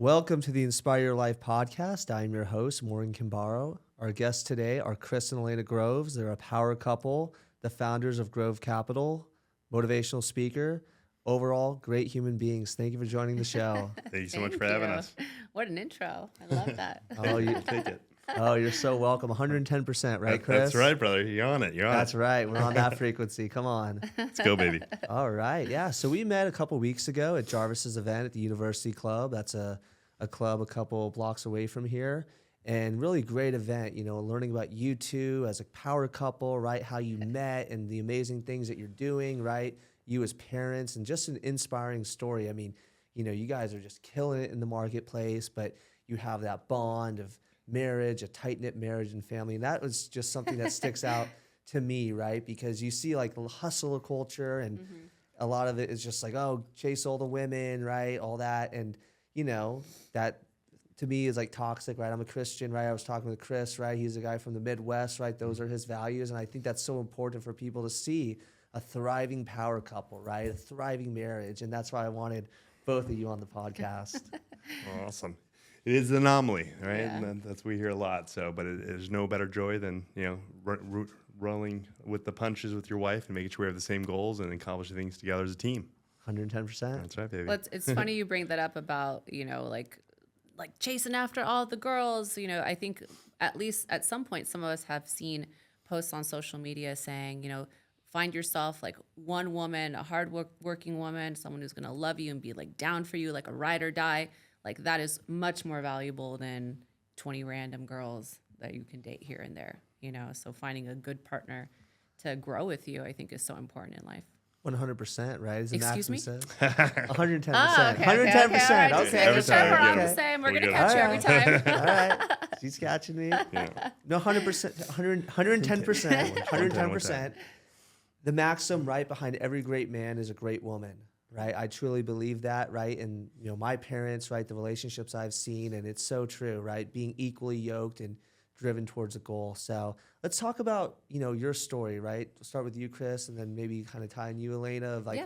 Welcome to the Inspire Your Life podcast. I'm your host, Morgan Kimbaro. Our guests today are Chris and Aleyna Groves. They're a power couple, the founders of Grove Capital, motivational speaker, overall great human beings. Thank you for joining the show. Thank you so much for having us. What an intro. I love that. You take it. Oh, you're so welcome. 110%, right, Chris? That's right, brother. You're on it. That's right. We're on that frequency. Come on. Let's go, baby. All right. Yeah. So we met a couple weeks ago at Jarvis's event at the University Club. That's a club a couple blocks away from here. And really great event, learning about you two as a power couple, right? How you met and the amazing things that you're doing, right? You as parents, and just an inspiring story. I mean, you guys are just killing it in the marketplace, but you have that bond of marriage, a tight-knit marriage and family. And that was just something that sticks out to me, right? Because you see like the hustle culture and a lot of it is just like, oh, chase all the women, right? All that. And, that to me is like toxic, right? I'm a Christian, right? I was talking with Chris, right? He's a guy from the Midwest, right? Those are his values. And I think that's so important for people to see a thriving power couple, right? A thriving marriage. And that's why I wanted both of you on the podcast. Awesome. It is an anomaly, right? Yeah. And that's what we hear a lot. So, but there's no better joy than, rolling with the punches with your wife and making sure we have the same goals and accomplishing things together as a team. 110%. That's right, baby. Well, it's funny you bring that up about, like chasing after all the girls. I think at least at some point, some of us have seen posts on social media saying, find yourself like one woman, a hard-working woman, someone who's going to love you and be like down for you, like a ride or die. Like that is much more valuable than 20 random girls that you can date here and there, So finding a good partner to grow with you, I think, is so important in life. 100%, right? Isn't Excuse me? 110%. Oh, okay, 110%. Okay. Just making Every sure time, we're on yeah. the same. We're We're going to good. catch you every time. All right. She's catching me. Yeah. No, 100%, 110%, 110%. The maxim right behind every great man is a great woman, right? I truly believe that, right? And, my parents, right, the relationships I've seen, and it's so true, right? Being equally yoked and driven towards a goal. So let's talk about, your story, right? We'll start with you, Chris, and then maybe kind of tying you, Aleyna, of like,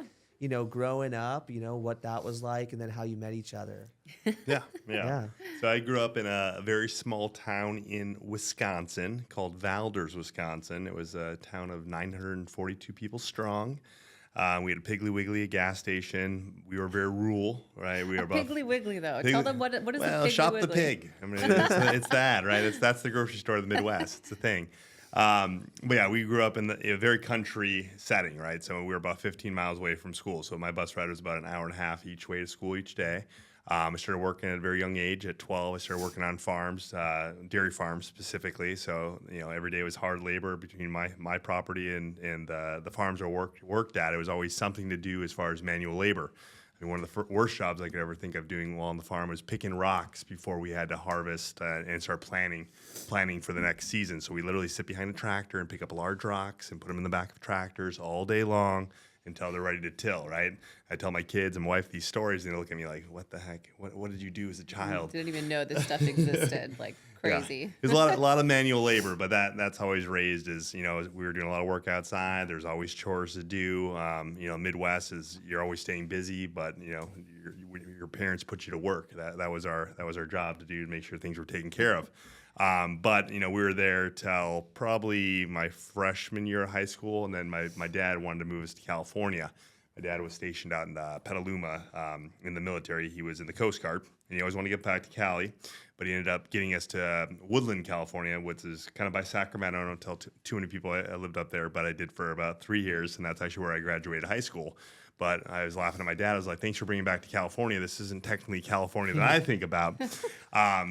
growing up, what that was like, and then how you met each other. Yeah. So I grew up in a very small town in Wisconsin called Valders, Wisconsin. It was a town of 942 people strong. We had a Piggly Wiggly, a gas station. We were very rural, right? We were about Piggly Wiggly, though. Tell them what is a Piggly Wiggly? Shop the pig. I mean, it's that, right? That's the grocery store of the Midwest. It's the thing. But yeah, we grew up in a very country setting, right? So we were about 15 miles away from school. So my bus ride was about an hour and a half each way to school each day. I started working at a very young age. At 12, I started working on farms, dairy farms specifically. So, every day was hard labor between my property and the farms I worked at. It was always something to do as far as manual labor. I mean, one of the worst jobs I could ever think of doing while on the farm was picking rocks before we had to harvest and start planning for the next season. So we literally sit behind a tractor and pick up large rocks and put them in the back of tractors all day long until they're ready to till, right? I tell my kids and my wife these stories, and they look at me like, what the heck? What did you do as a child? Didn't even know this stuff existed. Like crazy. Yeah. There's a lot of manual labor, but that's how I was raised is, we were doing a lot of work outside. There's always chores to do. Midwest is you're always staying busy, but, your parents put you to work. That was our job to do to make sure things were taken care of. But we were there till probably my freshman year of high school, and then my dad wanted to move us to California. My dad was stationed out in Petaluma in the military. He was in the Coast Guard, and he always wanted to get back to Cali, but he ended up getting us to Woodland, California, which is kind of by Sacramento. I don't tell too many people I lived up there, but I did for about 3 years, and that's actually where I graduated high school. But I was laughing at my dad. I was like, thanks for bringing back to California. This isn't technically California that I think about.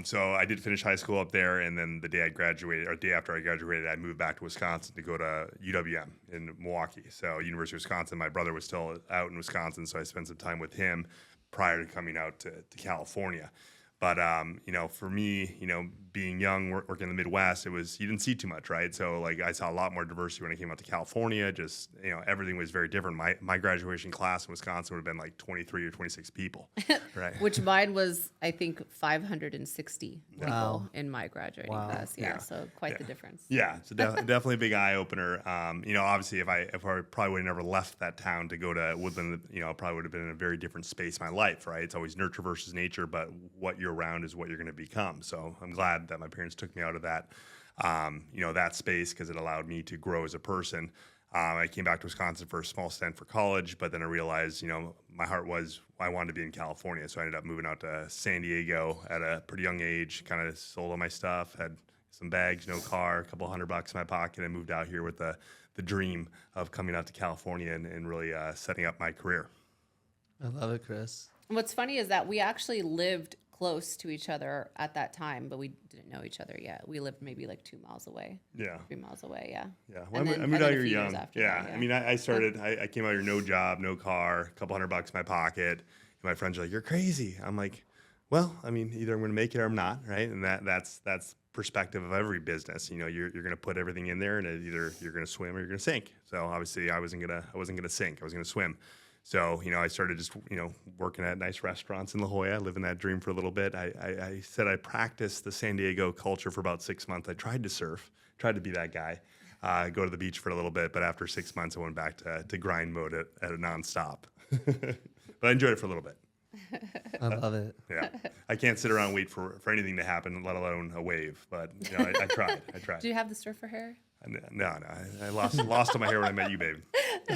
So I did finish high school up there. And then the day after I graduated, I moved back to Wisconsin to go to UWM in Milwaukee. So University of Wisconsin, my brother was still out in Wisconsin. So I spent some time with him prior to coming out to California. But for me, being young, working in the Midwest, you didn't see too much, right? So like I saw a lot more diversity when I came out to California. Just everything was very different. My graduation class in Wisconsin would have been like 23 or 26 people, right? Which mine was, I think, 560 people Wow. in my graduating Wow. class. Yeah, Yeah. so quite the difference. Yeah, it's definitely a big eye opener. Obviously, if I probably would have never left that town to go to Woodland, I probably would have been in a very different space in my life, right? It's always nurture versus nature, but what you're around is what you're going to become. So I'm glad that my parents took me out of that, that space because it allowed me to grow as a person. I came back to Wisconsin for a small stint for college, but then I realized, my heart was I wanted to be in California, so I ended up moving out to San Diego at a pretty young age. Kind of sold all my stuff, had some bags, no car, a couple $100 in my pocket, and moved out here with the dream of coming out to California and really setting up my career. I love it, Chris. What's funny is that we actually lived close to each other at that time, but we didn't know each other yet. We lived maybe like 2 miles away. Yeah. 3 miles away, yeah. Yeah. Well, And I then- moved and out then a here few years young. after Yeah. that, I mean, I came out here, no job, no car, a couple $100 in my pocket. And my friends are like, "You're crazy." I'm like, well, I mean, either I'm going to make it or I'm not, right? And that's perspective of every business. You're going to put everything in there, and either you're going to swim or you're going to sink. So obviously, I wasn't going to sink. I was going to swim. So I started just working at nice restaurants in La Jolla, living that dream for a little bit. I said I practiced the San Diego culture for about 6 months. I tried to surf, tried to be that guy, go to the beach for a little bit, but after 6 months, I went back to grind mode at a nonstop. But I enjoyed it for a little bit. I love it. Yeah, I can't sit around and wait for anything to happen, let alone a wave. But I tried. Do you have the surfer hair? No, I lost all my hair when I met you, babe.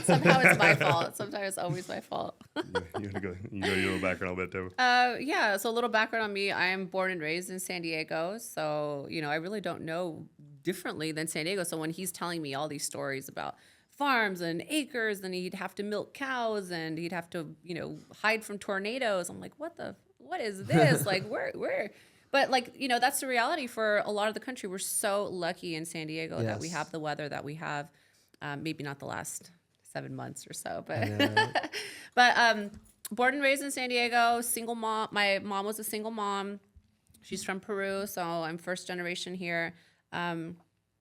Somehow it's my fault. Sometimes it's always my fault. You want to go? You know your little background a little bit, too. Yeah, so a little background on me. I am born and raised in San Diego. So, I really don't know differently than San Diego. So when he's telling me all these stories about farms and acres, and he'd have to milk cows and he'd have to, hide from tornadoes. I'm like, what is this? Like, where? But that's the reality for a lot of the country. We're so lucky in San Diego that we Yes. have the weather that we have. Maybe not the last 7 months or so, but but born and raised in San Diego, single mom. My mom was a single mom. She's from Peru, so I'm first generation here. I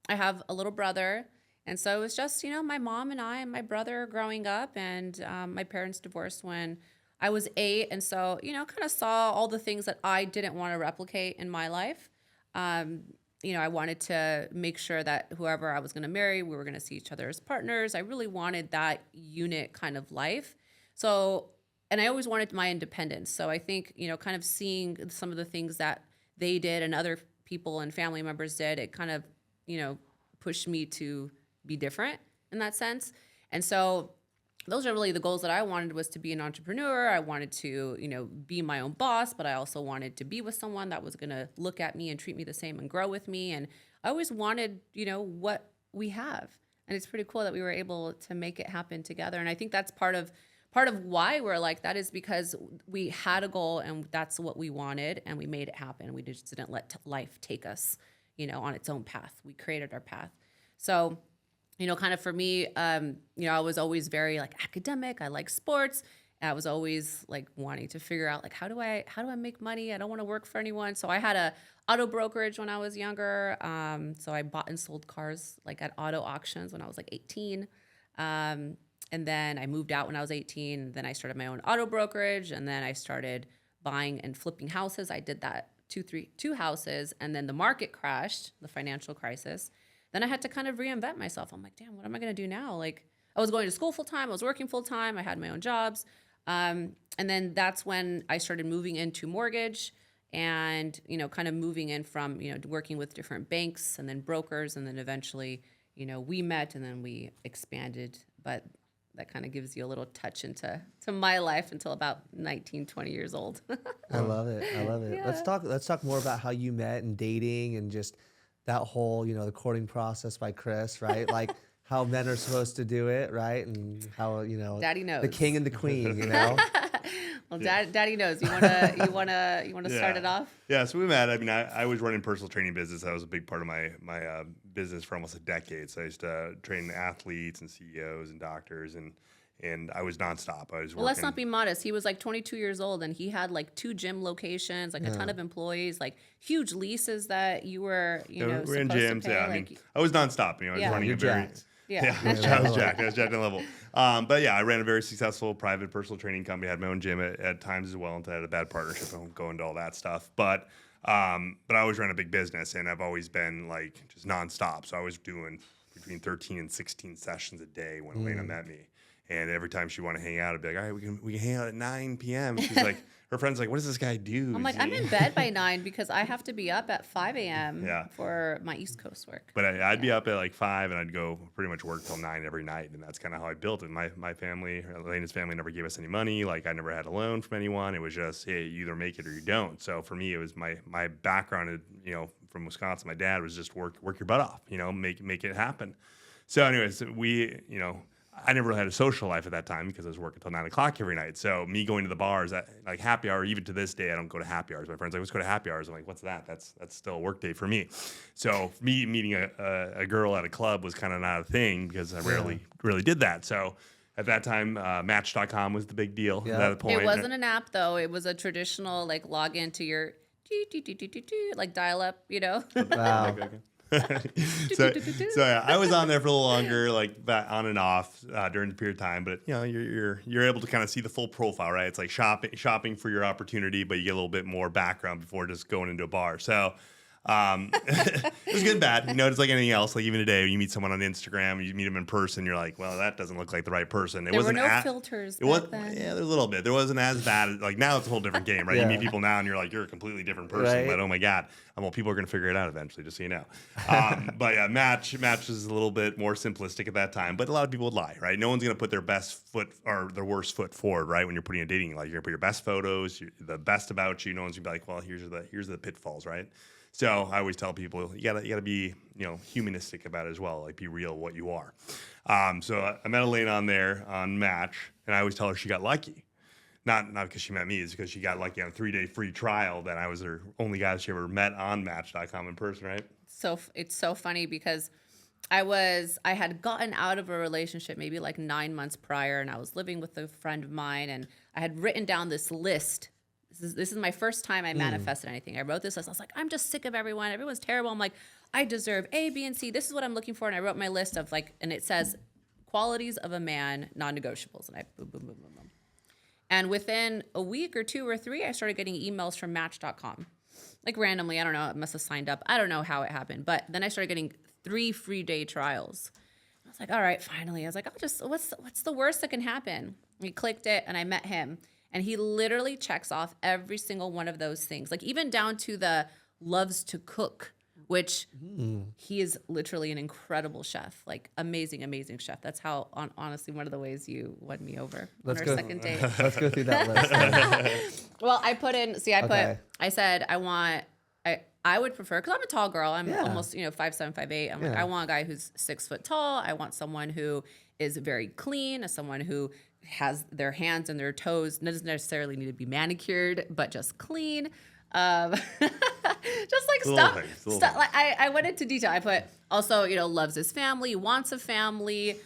have a little brother, and so it was just my mom and I and my brother growing up, and my parents divorced when I was 8, and so kind of saw all the things that I didn't want to replicate in my life. I wanted to make sure that whoever I was going to marry, we were going to see each other as partners. I really wanted that unit kind of life. So, and I always wanted my independence. So I think, kind of seeing some of the things that they did and other people and family members did, it kind of, pushed me to be different in that sense. And so those are really the goals that I wanted, was to be an entrepreneur. I wanted to, be my own boss, but I also wanted to be with someone that was going to look at me and treat me the same and grow with me. And I always wanted, what we have. And it's pretty cool that we were able to make it happen together. And I think that's part of why we're like that, is because we had a goal and that's what we wanted, and we made it happen. We just didn't let life take us, on its own path. We created our path. So, kind of for me, I was always very academic. I like sports. I was always wanting to figure out how do I make money? I don't want to work for anyone. So I had a auto brokerage when I was younger. So I bought and sold cars at auto auctions when I was 18. And then I moved out when I was 18. And then I started my own auto brokerage, and then I started buying and flipping houses. I did that two houses, and then the market crashed, the financial crisis. Then I had to kind of reinvent myself. I'm like, damn, what am I going to do now? I was going to school full time. I was working full time. I had my own jobs. And then that's when I started moving into mortgage and, kind of moving in from, working with different banks and then brokers. And then eventually, we met and then we expanded. But that kind of gives you a little touch into my life until about 19, 20 years old. I love it. I love it. Yeah. Let's talk more about how you met and dating and just that whole, the courting process by Chris, right? How men are supposed to do it, right? And how, Daddy knows. the king and the queen, Well, Daddy knows. You wanna start it off? Yeah, so we met. I mean, I was running personal training business. That was a big part of my business for almost a decade. So I used to train athletes and CEOs and doctors, and and I was nonstop. I was Well, working. let's not be modest. He was like 22 years old, and he had like 2 gym locations, like a ton of employees, like huge leases that you were, We're in supposed gyms. to pay. Yeah, I Like, mean, I was nonstop. I was Yeah. running You're a very jacked. yeah. I was jacked. I was jacked on level. But yeah, I ran a very successful private personal training company. I had my own gym at times as well, until I had a bad partnership. I won't go into all that stuff. But I always ran a big business, and I've always been like just nonstop. So I was doing between 13 and 16 sessions a day when Aleyna met me. And every time she wanted to hang out, I'd be like, all right, we can hang out at 9 p.m. She's like, her friend's like, what does this guy do? I'm like, I'm in bed by 9 because I have to be up at 5 a.m. Yeah. for my East Coast work. But I'd be up at like 5, and I'd go pretty much work till 9 every night, and that's kind of how I built it. My family, Aleyna's family, never gave us any money. Like I never had a loan from anyone. It was just, hey, you either make it or you don't. So for me, it was my background, from Wisconsin. My dad was just work your butt off, make it happen. So anyways, I never really had a social life at that time because I was working till 9 o'clock every night. So me going to the bars at like happy hour, even to this day, I don't go to happy hours. My friends are like, let's go to happy hours. I'm like, what's that? That's still a work day for me. So me meeting a girl at a club was kind of not a thing because I rarely really did that. So at that time, Match.com was the big deal at that point. It wasn't an app though. It was a traditional like log into your like dial up, Wow. so yeah, I was on there for a little longer, like that on and off during the period of time. But you're able to kind of see the full profile, right? It's like shopping for your opportunity, but you get a little bit more background before just going into a bar. So it was good and bad. It's like anything else. Like even today, when you meet someone on Instagram, you meet them in person, you're like, well, that doesn't look like the right person. There were no filters back then. Yeah, there's a little bit. There wasn't as bad. Like now, it's a whole different game, right? Yeah. You meet people now, and you're like, you're a completely different person. Right. But oh my god, well, people are gonna figure it out eventually, just so you know. But yeah, Match was a little bit more simplistic at that time. But a lot of people would lie, right? No one's gonna put their best foot or their worst foot forward, right? When you're putting a dating, like you're gonna put your best photos, the best about you. No one's gonna be like, well, here's the pitfalls, right? So I always tell people you gotta be humanistic about it as well, like be real what you are. So I met Aleyna on there on Match, and I always tell her she got lucky. Not because she met me, it's because she got lucky on a 3-day free trial that I was her only guy she ever met on Match.com in person, right? So it's so funny because I had gotten out of a relationship maybe like 9 months prior, and I was living with a friend of mine, and I had written down this list. This is my first time I manifested anything. I wrote this list. I was like, I'm just sick of everyone. Everyone's terrible. I'm like, I deserve A, B, and C. This is what I'm looking for. And I wrote my list of like, and it says qualities of a man, non-negotiables. And I boom, boom, boom, boom, boom. And within a week or 2 or 3, I started getting emails from Match.com. Like randomly, I don't know. I must have signed up. I don't know how it happened. But then I started getting 3 free day trials. I was like, all right, finally. I was like, what's the worst that can happen? We clicked it, and I met him. And he literally checks off every single one of those things, like even down to the loves to cook, which he is literally an incredible chef, like amazing, amazing chef. That's how, honestly, one of the ways you won me over on our second date. Let's go through that list. Well, I said, I would prefer, because I'm a tall girl. I'm almost, 5'7", 5'8". I'm like, I want a guy who's 6 foot tall. I want someone who is very clean, someone who has their hands and their toes, doesn't necessarily need to be manicured, but just clean. Just like stuff. Like I went into detail. I put also, loves his family, wants a family,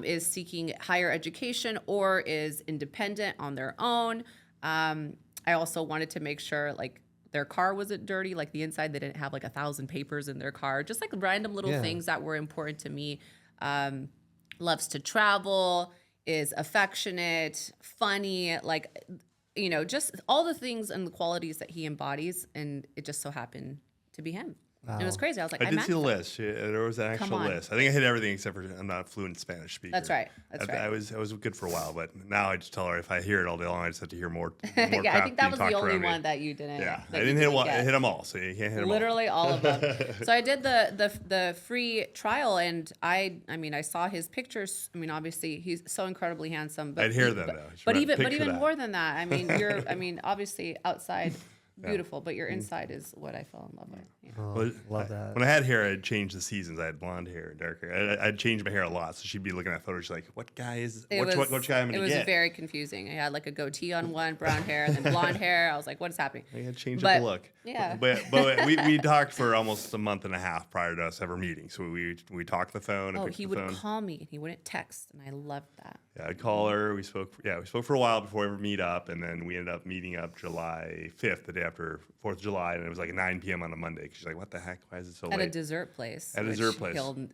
is seeking higher education, or is independent on their own. I also wanted to make sure like their car wasn't dirty, like the inside, they didn't have like 1,000 papers in their car, just like random little things that were important to me. Loves to travel, is affectionate, funny, like, just all the things and the qualities that he embodies. And it just so happened to be him. Wow. It was crazy. I was like, I did see the list. There was an actual list. I think I hit everything except for I'm not a fluent Spanish speaker. That's right. I was good for a while, but now I just tell her if I hear it all day long, I just have to hear more. Yeah, I think that was the only one that you didn't. Yeah, I didn't hit them all, so you can't hit them literally all of them. So I did the free trial, and I saw his pictures. I mean, obviously he's so incredibly handsome. But I'd hear them though. But even more than that, I mean, obviously outside beautiful, but your inside is what I fell in love with. Yeah. Oh, love that. When I had hair, I'd change the seasons. I had blonde hair and dark hair. I'd change my hair a lot. So she'd be looking at photos. She's like, what guy is, which guy I'm going to get? It was very confusing. I had like a goatee on one, brown hair, and then blonde hair. I was like, what is happening? I had to change up the look. Yeah. But we talked for almost a month and a half prior to us ever meeting. So we talked the phone. Oh, picked he the would phone. call me and he wouldn't text, and I loved that. Yeah, I'd call her. We spoke for a while before we ever meet up, and then we ended up meeting up July 5th, the day after 4th of July, and it was like 9 p.m. on a Monday. She's like, "What the heck? Why is it so At late?" a dessert place. At a which dessert place. killed-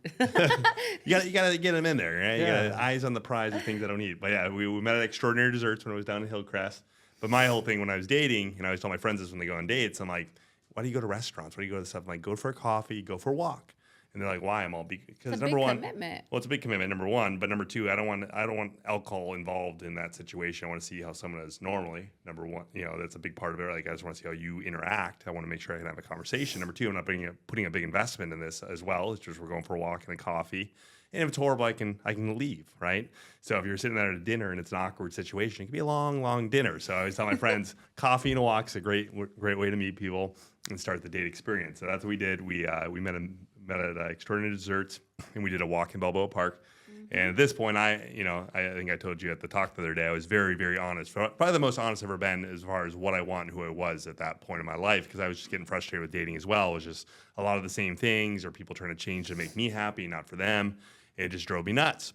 You gotta get them in there, right? You Yeah. gotta eyes on the prize of things I don't eat. But yeah, we met at Extraordinary Desserts when I was down in Hillcrest. But my whole thing when I was dating, and I always tell my friends this when they go on dates, I'm like, "Why do you go to restaurants? Why do you go to stuff?" I'm like, "Go for a coffee, go for a walk." And they're like, "Why?" I'm all because It's a number big one, commitment. well, it's a big commitment. Number one, but number two, I don't want alcohol involved in that situation. I want to see how someone is normally. Number one, that's a big part of it. Like I just want to see how you interact. I want to make sure I can have a conversation. Number two, I'm not putting a big investment in this as well. It's just we're going for a walk and a coffee. And if it's horrible, I can leave, right? So if you're sitting there at a dinner and it's an awkward situation, it can be a long, long dinner. So I always tell my friends, coffee and a walk is a great way to meet people and start the date experience. So that's what we did. We met at Extraordinary Desserts, and we did a walk in Balboa Park. And at this point, I think I told you at the talk the other day, I was very, very honest. Probably the most honest I've ever been as far as what I want and who I was at that point in my life, because I was just getting frustrated with dating as well. It was just a lot of the same things, or people trying to change to make me happy, not for them. It just drove me nuts.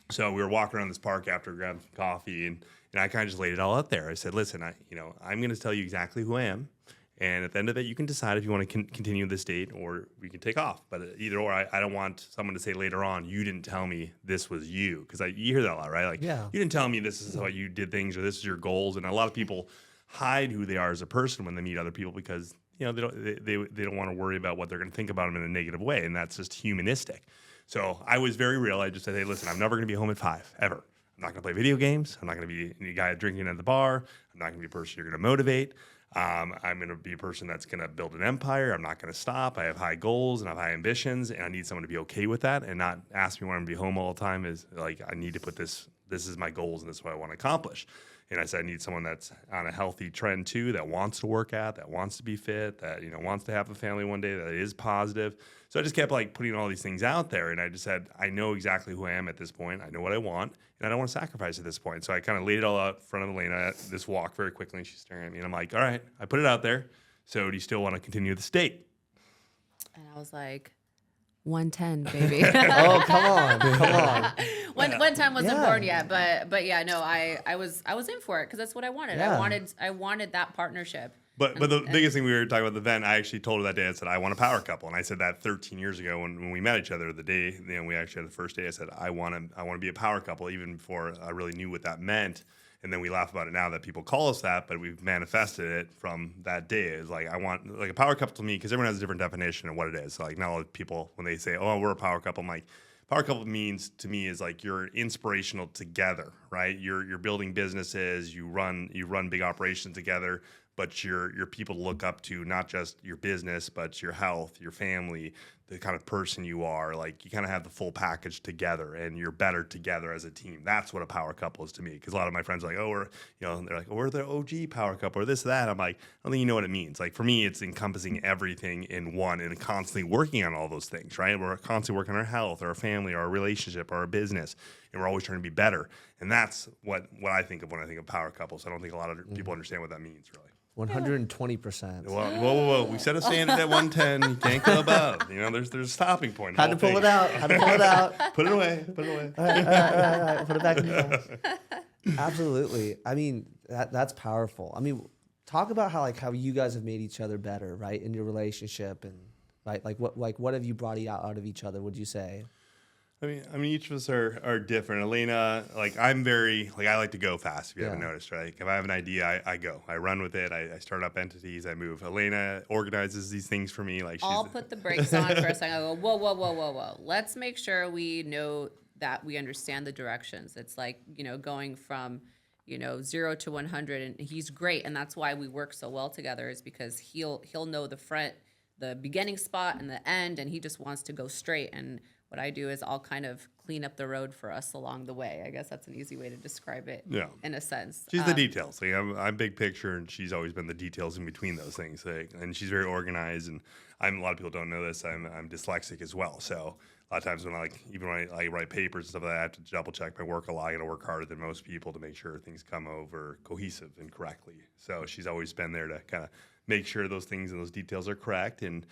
So we were walking around this park after grabbing some coffee, and I kind of just laid it all out there. I said, listen, I'm going to tell you exactly who I am. And at the end of it, you can decide if you want to continue this date or we can take off. But either or, I don't want someone to say later on, you didn't tell me this was you. Because you hear that a lot, right? Like, Yeah. you didn't tell me this is how you did things or this is your goals. And a lot of people hide who they are as a person when they meet other people because they don't want to worry about what they're going to think about them in a negative way. And that's just humanistic. So I was very real. I just said, hey, listen, I'm never going to be home at 5, ever. I'm not going to play video games. I'm not going to be any guy drinking at the bar. I'm not going to be a person you're going to motivate. I'm going to be a person that's going to build an empire. I'm not going to stop. I have high goals and I have high ambitions, and I need someone to be okay with that and not ask me when I'm going to be home all the time. Is like, I need to put this is my goals and this is what I want to accomplish. And I said, I need someone that's on a healthy trend too, that wants to work out, that wants to be fit, that wants to have a family one day, that is positive. So I just kept putting all these things out there, and I just said, I know exactly who I am at this point. I know what I want, and I don't want to sacrifice at this point. So I kind of laid it all out in front of Aleyna at this walk very quickly, and she's staring at me, and I'm like, all right, I put it out there. So do you still want to continue this date? And I was like, 110, baby. Oh, come on. 110 wasn't Yeah. born yet, but yeah, no, I was in for it because that's what I wanted. Yeah. I wanted that partnership. But the biggest thing we were talking about the event, I actually told her that day, I said, I want a power couple. And I said that 13 years ago when we met each other the day, we actually had the first day, I said, I want to be a power couple, even before I really knew what that meant. And then we laugh about it now that people call us that, but we've manifested it from that day. It's like, I want a power couple to me, because everyone has a different definition of what it is. So not a lot of people, when they say, oh, we're a power couple, I'm like, power couple means to me is you're inspirational together, right? You're building businesses, you run big operations together, but you're people to look up to, not just your business, but your health, your family, the kind of person you are. You kind of have the full package together, and you're better together as a team. That's what a power couple is to me. Because a lot of my friends are like, oh, they're like, oh, we're the OG power couple or this, that. I'm like, I don't think you know what it means. For me, it's encompassing everything in one and constantly working on all those things, right? We're constantly working on our health, our family, our relationship, our business, and we're always trying to be better. And that's what I think of when I think of power couples. I don't think a lot of people understand what that means, really. 120%. Well, whoa. We set a standard at 110. You can't go above. There's a stopping point. Had to pull it out. Put it away. All right. Put it back in the box. Absolutely. I mean, that's powerful. I mean, talk about how you guys have made each other better, right, in your relationship, and right, what have you brought out of each other? Would you say? I mean, each of us are different. Aleyna, I'm very, I like to go fast, if you haven't noticed, right? If I have an idea, I go. I run with it. I start up entities. I move. Aleyna organizes these things for me. I'll put the brakes on for a second. I go, whoa. Let's make sure we know that we understand the directions. It's going from, 0 to 100, and he's great. And that's why we work so well together, is because he'll know the beginning spot and the end, and he just wants to go straight. And what I do is I'll kind of clean up the road for us along the way. I guess that's an easy way to describe it. Yeah. In a sense. She's the details. Like I'm big picture, and she's always been the details in between those things. Like, and she's very organized. And a lot of people don't know this. I'm dyslexic as well. So a lot of times when I write papers and stuff like that, I have to double check my work a lot. I got to work harder than most people to make sure things come over cohesive and correctly. So she's always been there to kind of make sure those things and those details are correct. And,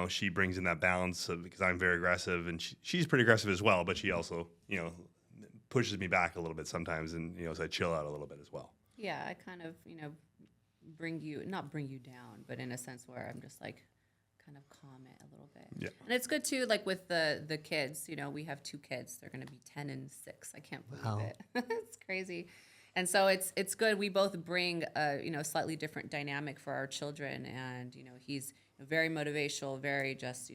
she brings in that balance because I'm very aggressive, and she's pretty aggressive as well, but she also, pushes me back a little bit sometimes, and, so I chill out a little bit as well. Yeah, I kind of, not bring you down, but in a sense where I'm just like kind of calm it a little bit. Yeah. And it's good too, like with the kids, we have 2 kids. They're going to be 10 and 6. I can't believe it. It's crazy. And so it's good. We both bring a slightly different dynamic for our children, and he's very motivational, very just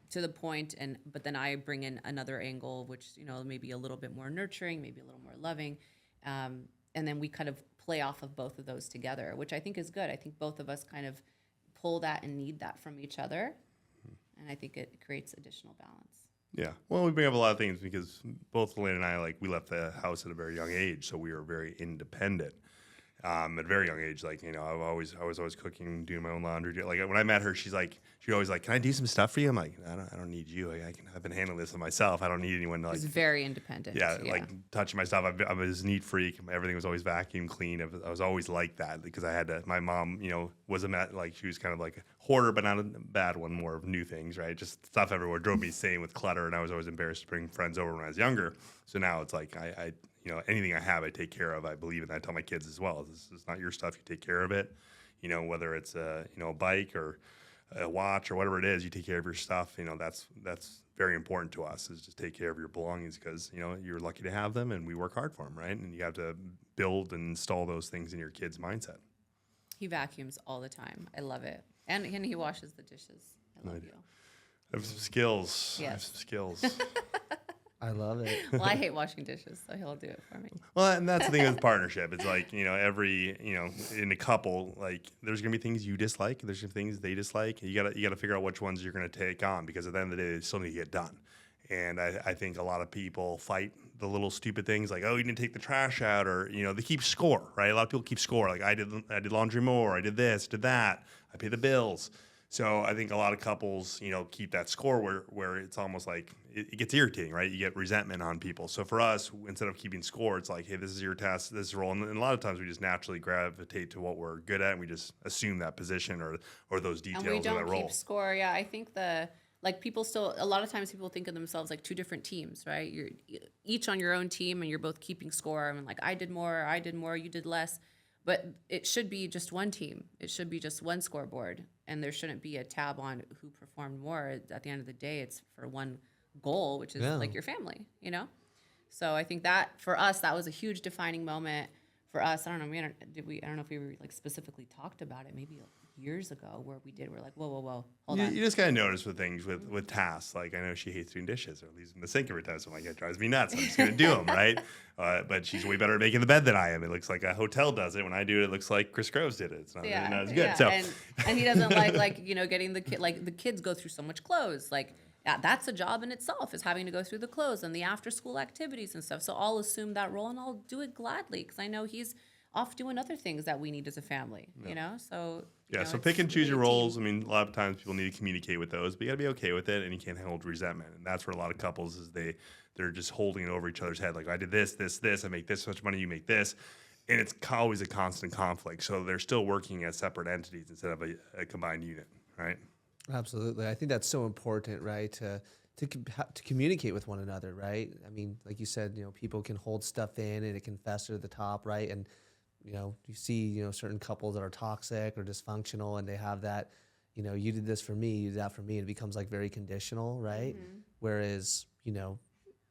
to the point, but then I bring in another angle, which maybe a little bit more nurturing, maybe a little more loving, and then we kind of play off of both of those together, which I think is good. I think both of us kind of pull that and need that from each other, and I think it creates additional balance. Yeah. Well, we bring up a lot of things because both Aleyna and I, we left the house at a very young age, so we were very independent. At a very young age, I was always cooking, doing my own laundry. Like when I met her, she always like, "Can I do some stuff for you?" I'm like, "I don't need you. I've been handling this myself. I don't need anyone to He's very independent. Yeah, like touching my stuff. I'm a neat freak. Everything was always vacuum clean. I was always like that because I had to. My mom, was she was kind of like a hoarder, but not a bad one. More of new things, right? Just stuff everywhere. Drove me insane with clutter, and I was always embarrassed to bring friends over when I was younger. So now it's like I anything I have, I take care of. I believe in that. I tell my kids as well. This is not your stuff. You take care of it. Whether it's a bike or a watch or whatever it is, you take care of your stuff. That's very important to us, is just take care of your belongings because, you're lucky to have them and we work hard for them, right? And you have to build and install those things in your kid's mindset. He vacuums all the time. I love it. And he washes the dishes. I love you. I have some skills. Yes. I have some skills. I love it. Well, I hate washing dishes, so he'll do it for me. Well, and that's the thing with partnership. It's like, every, in a couple, there's going to be things you dislike. There's some things they dislike. You gotta figure out which ones you're going to take on because at the end of the day, they still need to get done. And I think a lot of people fight the little stupid things like, oh, you didn't take the trash out, or, they keep score, right? A lot of people keep score. Like I did laundry more. I did this, did that. I pay the bills. So I think a lot of couples, keep that score where it's almost like it gets irritating, right? You get resentment on people. So for us, instead of keeping score, it's like, hey, this is your task, this is your role. And a lot of times we just naturally gravitate to what we're good at, and we just assume that position or those details And we of that don't role. keep score. Yeah, I think people still, a lot of times people think of themselves like 2 different teams, right? You're each on your own team and you're both keeping score. I mean, like I did more, you did less. But it should be just one team. It should be just one scoreboard. And there shouldn't be a tab on who performed more. At the end of the day, it's for one goal, which is like your family, So I think that for us, that was a huge defining moment for us. I don't know. I don't know if we were specifically talked about it maybe years ago where we're like, whoa, hold on. You just gotta notice with things with tasks. Like I know she hates doing dishes or leaves in the sink every time. So I'm like, it drives me nuts. I'm just gonna do them, right? But she's way better at making the bed than I am. It looks like a hotel does it. When I do it, it looks like Chris Groves did it. It's not as good. Yeah. So and he doesn't like getting the kid. Like the kids go through so much clothes. Like that's a job in itself, is having to go through the clothes and the after school activities and stuff. So I'll assume that role and I'll do it gladly because I know he's off doing other things that we need as a family, So so pick and choose your roles. I mean, a lot of times people need to communicate with those, but you got to be okay with it, and you can't hold resentment. And that's where a lot of couples is they're just holding it over each other's head. Like I did this. I make this much money. You make this, and it's always a constant conflict. So they're still working as separate entities instead of a combined unit, right? Absolutely. I think that's so important, right? To communicate with one another, right? I mean, like you said, people can hold stuff in and it can fester to the top, right? And you see, certain couples that are toxic or dysfunctional, and they have that, you did this for me, you did that for me, and it becomes like very conditional, right? Mm-hmm. Whereas,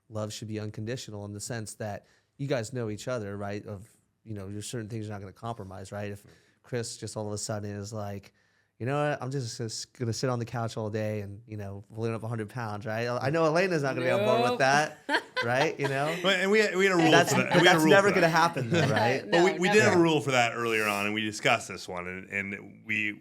love should be unconditional in the sense that you guys know each other, right? Of, there's certain things you're not going to compromise, right? If Chris just all of a sudden is like, you know what, I'm just going to sit on the couch all day and, balloon up 100 pounds, right? I know Aleyna's not going to be on board with that, right? And we had a rule That's, for that. but that's never going to happen, though, right? No, Well, we did never. have a rule for that earlier on, and we discussed this one, and we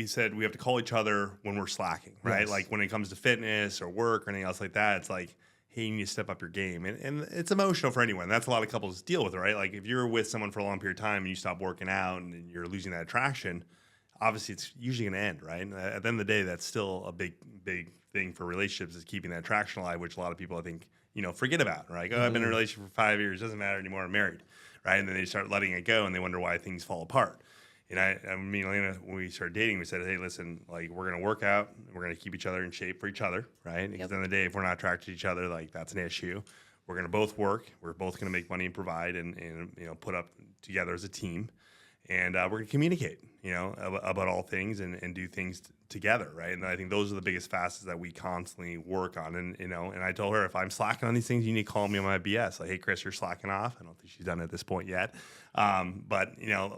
said we have to call each other when we're slacking, right? Yes. Like when it comes to fitness or work or anything else like that, it's like, hey, you need to step up your game. And it's emotional for anyone. That's a lot of couples deal with it, right? Like if you're with someone for a long period of time and you stop working out and you're losing that attraction, obviously it's usually going to end, right? And at the end of the day, that's still a big thing for relationships is keeping that attraction alive, which a lot of people, I think, forget about, right? Oh, I've been in a relationship for 5 years. Doesn't matter anymore. I'm married, right? And then they start letting it go and they wonder why things fall apart. And me and Aleyna, when we started dating, we said, hey, listen, like we're going to work out. We're going to keep each other in shape for each other, right? Because at the end of the day, if we're not attracted to each other, like that's an issue. We're going to both work. We're both going to make money and provide and put up together as a team. And we're going to communicate, about all things and do things together, right? And I think those are the biggest facets that we constantly work on. And I told her, if I'm slacking on these things, you need to call me on my BS. Like, hey, Chris, you're slacking off. I don't think she's done it at this point yet. But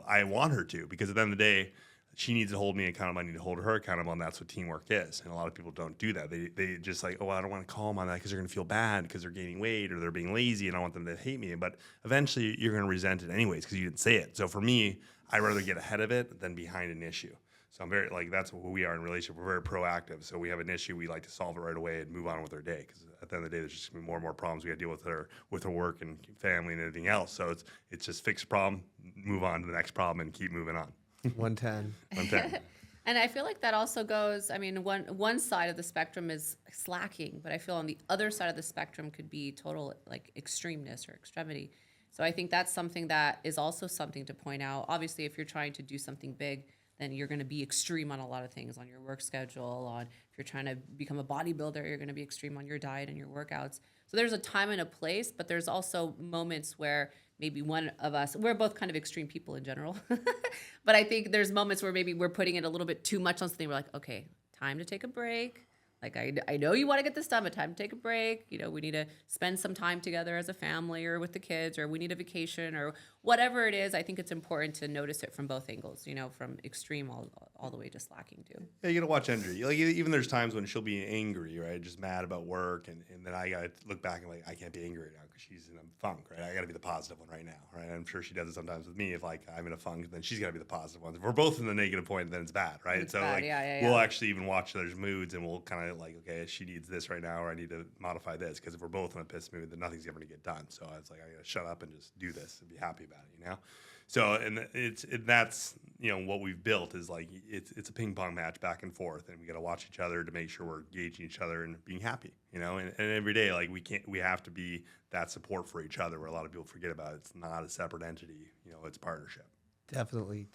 I want her to, because at the end of the day, she needs to hold me accountable. I need to hold her accountable, and that's what teamwork is. And a lot of people don't do that. They just like, I don't want to call them on that because they're going to feel bad because they're gaining weight or they're being lazy, and I want them to hate me. But eventually, you're going to resent it anyways because you didn't say it. So for me, I'd rather get ahead of it than behind an issue. So I'm very that's what we are in a relationship. We're very proactive. So we have an issue, we like to solve it right away and move on with our day. Because at the end of the day, there's just gonna be more and more problems we got to deal with her work and family and everything else. So it's just fix a problem, move on to the next problem, and keep moving on. 110. 110. And I feel like that also goes, one side of the spectrum is slacking, but I feel on the other side of the spectrum could be total like extremeness or extremity. So I think that's something that is also something to point out. Obviously, if you're trying to do something big, then you're going to be extreme on a lot of things, on your work schedule, if you're trying to become a bodybuilder, you're going to be extreme on your diet and your workouts. So there's a time and a place, but there's also moments where maybe one of us, we're both kind of extreme people in general, but I think there's moments where maybe we're putting it a little bit too much on something. We're like, okay, time to take a break. Like, I know you want to get this done, but time to take a break. We need to spend some time together as a family or with the kids, or we need a vacation or whatever it is. I think it's important to notice it from both angles, from extreme all the way to slacking too. Yeah, you got to watch energy. Like, even there's times when she'll be angry, right? Just mad about work. And then I got to look back and like, I can't be angry right now because she's in a funk, right? I got to be the positive one right now, right? I'm sure she does it sometimes with me. If like I'm in a funk, then she's got to be the positive one. If we're both in the negative point, then it's bad, right? It's bad. We'll actually even watch each other's moods and we'll kind of like, okay, she needs this right now, or I need to modify this, because if we're both in a piss mood, then nothing's ever going to get done. So I was like, I got to shut up and just do this and be happy about it, So, and that's, what we've built is like, it's a ping pong match back and forth, and we got to watch each other to make sure we're gauging each other and being happy, and every day, like we have to be that support for each other, where a lot of people forget about it. It's not a separate entity, it's partnership. Definitely.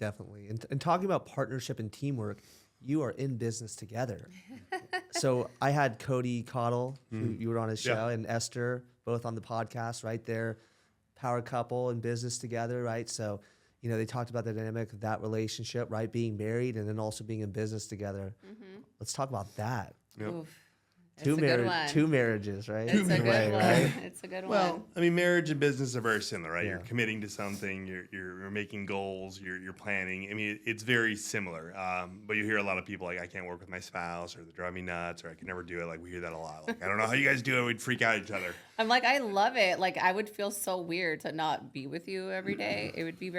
And talking about partnership and teamwork, you are in business together. So I had Cody Cottle, who you were on his show, and Esther, both on the podcast, right there, power couple in business together, right? So, they talked about the dynamic of that relationship, right? Being married and then also being in business together. Mm-hmm. Let's talk about that. Yep. Oof. Two marriages, right? It's a good one. Right? It's a good one. Well, marriage and business are very similar, right? Yeah. You're committing to something, you're making goals, you're planning. It's very similar. But you hear a lot of people like, I can't work with my spouse, or they drive me nuts, or I can never do it. Like, we hear that a lot. Like, I don't know how you guys do it. We'd freak out each other. I'm like, I love it. Like, I would feel so weird to not be with you every day. It would be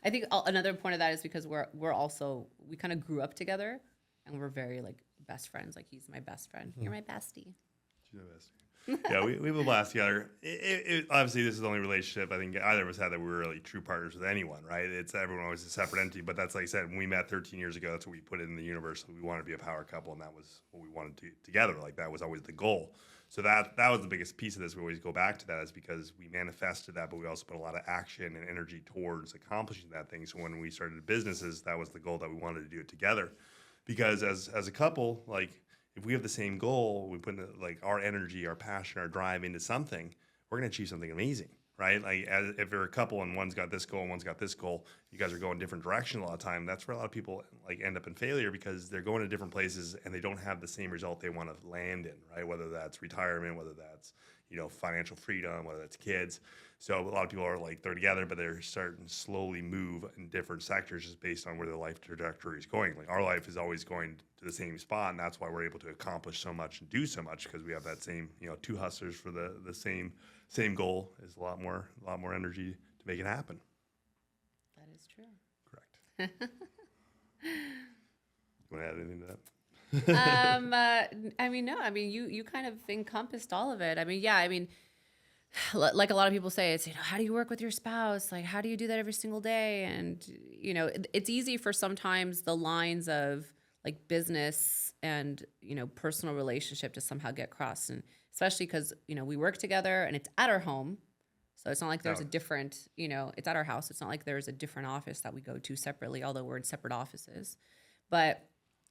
I think another point of that is because we kind of grew up together, and we're very like best friends. Like, he's my best friend. Mm-hmm. You're my bestie. She's my bestie. Yeah, we have a blast together. Obviously, this is the only relationship I think either of us had that we were really true partners with anyone, right? It's everyone always a separate entity, but that's, like I said, when we met 13 years ago, that's what we put in the universe. We wanted to be a power couple, and that was what we wanted to do together. Like, that was always the goal. So that was the biggest piece of this. We always go back to that, is because we manifested that, but we also put a lot of action and energy towards accomplishing that thing. So when we started businesses, that was the goal, that we wanted to do it together. Because as a couple, like, if we have the same goal, we put like our energy, our passion, our drive into something, we're going to achieve something amazing, right? Like, if you're a couple and one's got this goal and one's got this goal, you guys are going different directions a lot of time. That's where a lot of people like end up in failure, because they're going to different places and they don't have the same result they want to land in, right? Whether that's retirement, whether that's, financial freedom, whether that's kids. So a lot of people are like, they're together, but they're starting to slowly move in different sectors just based on where their life trajectory is going. Like, our life is always going to the same spot, and that's why we're able to accomplish so much and do so much, because we have that same, two hustlers for the same goal. Is a lot more energy to make it happen. That is true. Correct. You want to add anything to that? I mean, no, I mean, you kind of encompassed all of it. I mean, yeah, I mean, like a lot of people say, it's, how do you work with your spouse? Like, how do you do that every single day? And, it's easy for sometimes the lines of like business and, personal relationship to somehow get crossed. And especially because, we work together and it's at our home. So it's not like there's a different, it's at our house. It's not like there's a different office that we go to separately, although we're in separate offices. But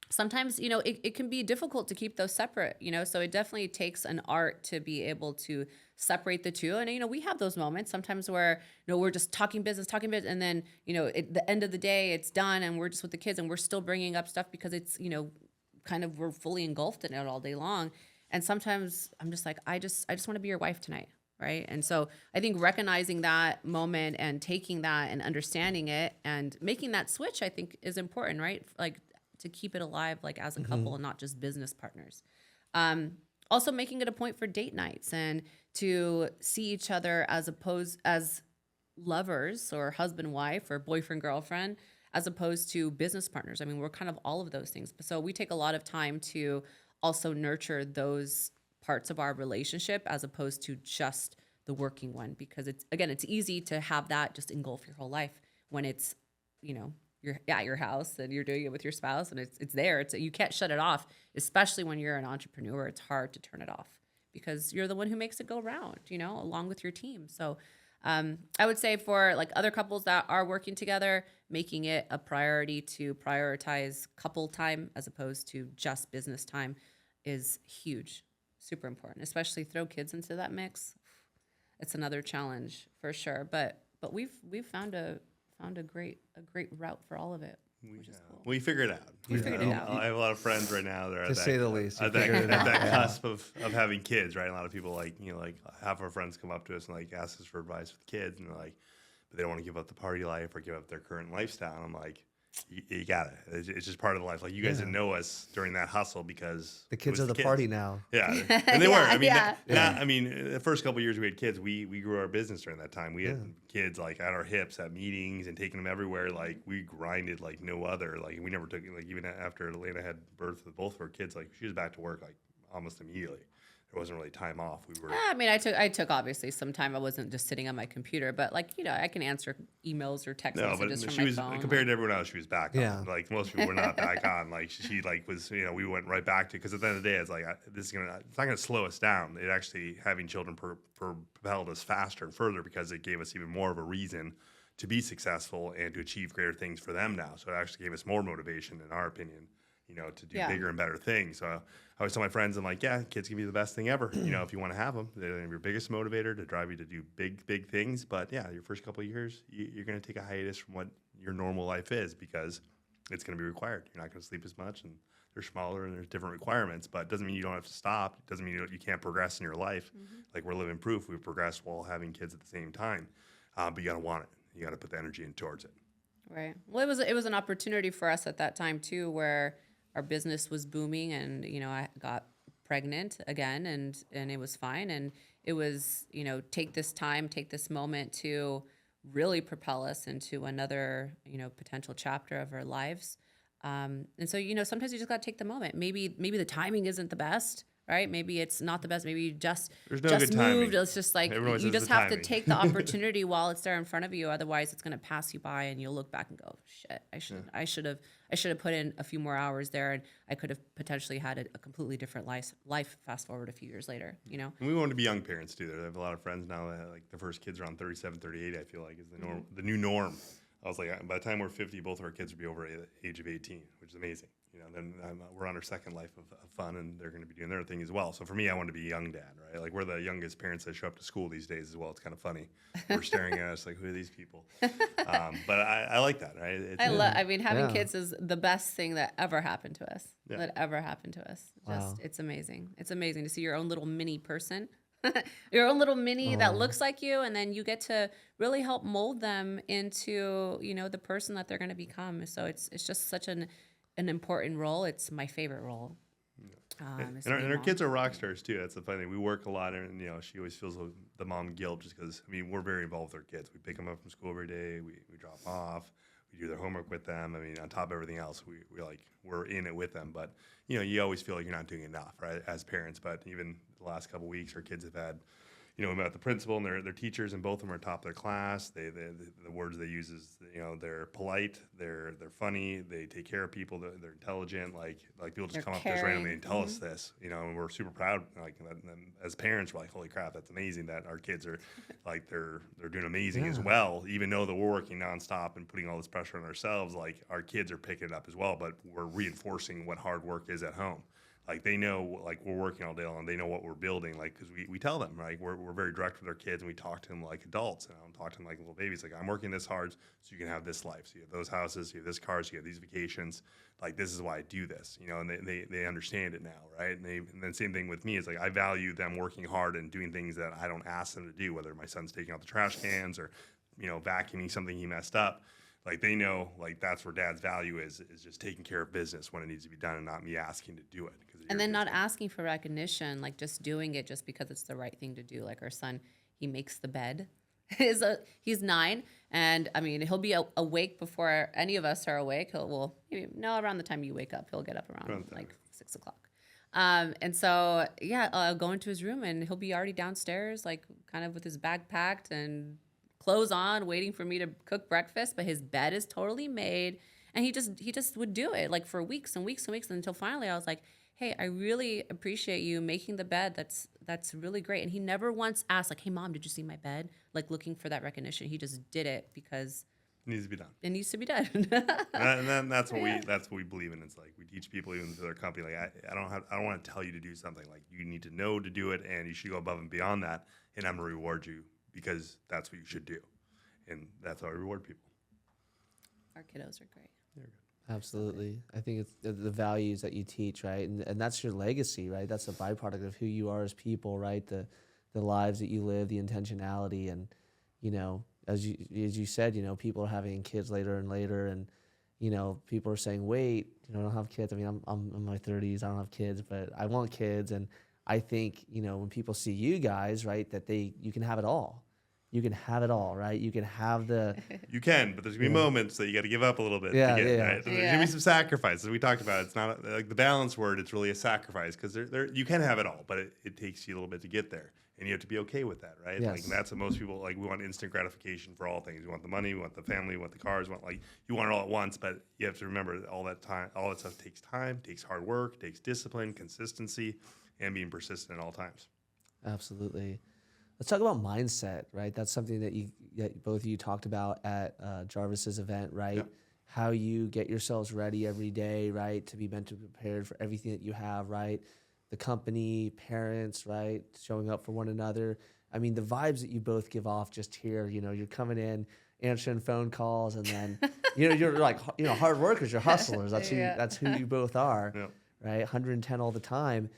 sometimes, it can be difficult to keep those separate, so it definitely takes an art to be able to separate the two. And, we have those moments sometimes where, we're just talking business, and then, at the end of the day, it's done and we're just with the kids and we're still bringing up stuff because it's, kind of, we're fully engulfed in it all day long. And sometimes I'm just like, I just want to be your wife tonight. Right. And so I think recognizing that moment and taking that and understanding it and making that switch, I think is important, right? Like to keep it alive, like as a couple and not just business partners. Also making it a point for date nights and to see each other as lovers or husband, wife or boyfriend, girlfriend, as opposed to business partners. I mean, we're kind of all of those things. So we take a lot of time to also nurture those parts of our relationship as opposed to just the working one, because it's easy to have that just engulf your whole life when it's, you're at your house and you're doing it with your spouse and it's there. You can't shut it off, especially when you're an entrepreneur. It's hard to turn it off because you're the one who makes it go round, along with your team. So I would say for like other couples that are working together, making it a priority to prioritize couple time as opposed to just business time is huge. Super important, especially throw kids into that mix. It's another challenge for sure, but we've found a great route for all of it, which is cool. We figured it out. We figured it out. I have a lot of friends right now that are To say the least, you at figured it out, that yeah. cusp of having kids, right? A lot of people like half our friends come up to us and like ask us for advice with kids, and they're like, but they don't want to give up the party life or give up their current lifestyle. And I'm like, you got it. It's just part of the life. Like you guys didn't know us during that hustle because The kids are the party now. Yeah, and they were. I mean, Yeah. I mean, the first couple of years we had kids, we grew our business during that time. We had kids like at our hips at meetings and taking them everywhere. Like we grinded like no other. Like we never took like even after Aleyna had birth with both of our kids, like she was back to work like almost immediately. There wasn't really time off. We were. I mean, I took obviously some time. I wasn't just sitting on my computer, but like I can answer emails or text messages from she my was phone. compared to everyone else. She was back Yeah. on. Like most people were not back on. Like she like was. We went right back to because at the end of the day, it's like it's not gonna slow us down. It actually having children propelled us faster and further because it gave us even more of a reason to be successful and to achieve greater things for them now. So it actually gave us more motivation, in our opinion, to do bigger and better things. So I always tell my friends, I'm like, kids can be the best thing ever. If you want to have them, they're your biggest motivator to drive you to do big things. But your first couple of years, you're going to take a hiatus from what your normal life is because it's going to be required. You're not going to sleep as much, and they're smaller, and there's different requirements. But it doesn't mean you don't have to stop. It doesn't mean you can't progress in your life. Like we're living proof. We've progressed while having kids at the same time. But you got to want it. You got to put the energy in towards it. Right. Well, it was an opportunity for us at that time too, where our business was booming, and I got pregnant again, and it was fine, and it was take this moment to really propel us into another potential chapter of our lives, and so sometimes you just got to take the moment. Maybe the timing isn't the best. Right? Maybe it's not the best. Maybe you just There's no good timing. moved. It's just like Everyone you says just the have to timing. take the opportunity while it's there in front of you. Otherwise, it's going to pass you by, and you'll look back and go, "Shit, I should have put in a few more hours there, and I could have potentially had a completely different life. Fast forward a few years later, And we want to be young parents too. I have a lot of friends now that like the first kids around 37, 38. I feel like is the new norm. I was like, by the time we're 50, both of our kids will be over the age of 18, which is amazing. Then we're on our second life of fun, and they're going to be doing their thing as well. So for me, I want to be a young dad, right? Like we're the youngest parents that show up to school these days as well. It's kind of funny. We're staring at us like, who are these people? But I like that, right? I mean, having kids is the best thing that ever happened to us. Yeah. That ever happened to us. Wow. It's amazing. It's amazing to see your own little mini person. Your own little mini that looks like you, and then you get to really help mold them into the person that they're going to become. So it's just such an important role. It's my favorite role. And our kids are rock stars too. That's the funny thing. We work a lot, and she always feels the mom guilt just because we're very involved with our kids. We pick them up from school every day. We drop them off. We do their homework with them. I mean, on top of everything else, we're in it with them. But you always feel like you're not doing enough, right, as parents. But even the last couple of weeks, our kids have had, we met with the principal and their teachers, and both of them are top of their class. The words they use is, they're polite, they're funny, they take care of people, they're intelligent. Like people just They're come up to us randomly and tell caring. us this, and we're super proud. And as parents, we're like, holy crap, that's amazing that our kids are like they're doing amazing as Yeah. well. Even though that we're working nonstop and putting all this pressure on ourselves, like our kids are picking it up as well. But we're reinforcing what hard work is at home. Like they know, like we're working all day long. They know what we're building. Like because we tell them, like we're very direct with our kids, and we talk to them like adults. And I don't talk to them like little babies. Like I'm working this hard so you can have this life. So you have those houses, you have this cars, you have these vacations. Like this is why I do this, and they understand it now, right? And then same thing with me is like I value them working hard and doing things that I don't ask them to do. Whether my son's taking out the trash cans or vacuuming something he messed up. Like they know, like that's where dad's value is just taking care of business when it needs to be done and not me asking to do it. And then not asking for recognition, like just doing it just because it's the right thing to do. Like our son, he makes the bed. He's 9, and I mean he'll be awake before any of us are awake. Around the time you wake up, he'll get up around like 6 o'clock. And so I'll go into his room and he'll be already downstairs, like kind of with his bag packed and clothes on, waiting for me to cook breakfast. But his bed is totally made, and he just would do it like for weeks and weeks and weeks until finally I was like, hey, I really appreciate you making the bed. That's really great. And he never once asked like, hey mom, did you see my bed? Like looking for that recognition. He just did it because it needs to be done. it needs to be done. And then that's what we believe in. It's like we teach people even to their company. Like I don't want to tell you to do something. Like you need to know to do it, and you should go above and beyond that. And I'm gonna reward you because that's what you should do, and that's how I reward people. Our kiddos are great. They're good. Absolutely. I think it's the values that you teach, right? And that's your legacy, right? That's a byproduct of who you are as people, right? The lives that you live, the intentionality, and as you said, people are having kids later and later, and people are saying, wait, I don't have kids. I mean, I'm in my 30s, I don't have kids, but I want kids. And I think when people see you guys, right, that you can have it all. You can have it all, right? You can have the. You can, but there's gonna be moments that you got to give up a little bit. Yeah, to get, yeah. Right? There's gonna be some sacrifices. We talked about it's not like the balance word. It's really a sacrifice because you can have it all, but it takes you a little bit to get there, and you have to be okay with that, right? Yes. Like that's what most people like. We want instant gratification for all things. We want the money, we want the family, we want the cars. You want it all at once, but you have to remember that all that stuff takes time, takes hard work, takes discipline, consistency, and being persistent at all times. Absolutely. Let's talk about mindset, right? That's something that both of you talked about at Jarvis's event, right? Yep. How you get yourselves ready every day, right? To be mentally prepared for everything that you have, right? The company, parents, right? Showing up for one another. I mean, the vibes that you both give off just here, you're coming in, answering phone calls, and then, you're like, hard workers, you're hustlers. That's who you both are, Yep. right? 110 all the time.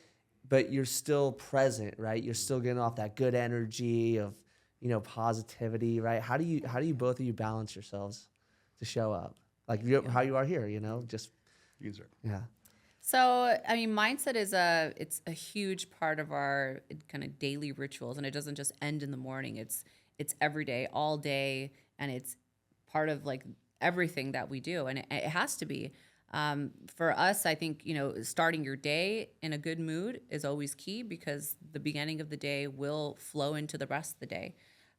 But you're still present, right? You're still getting off that good energy of, positivity, right? How do you both of you balance yourselves to show up? Like how you are here, just, You can start. yeah. So, I mean, mindset it's a huge part of our kind of daily rituals, and it doesn't just end in the morning. It's every day, all day, and it's part of like everything that we do, and it has to be. For us, I think, starting your day in a good mood is always key because the beginning of the day will flow into the rest of the day.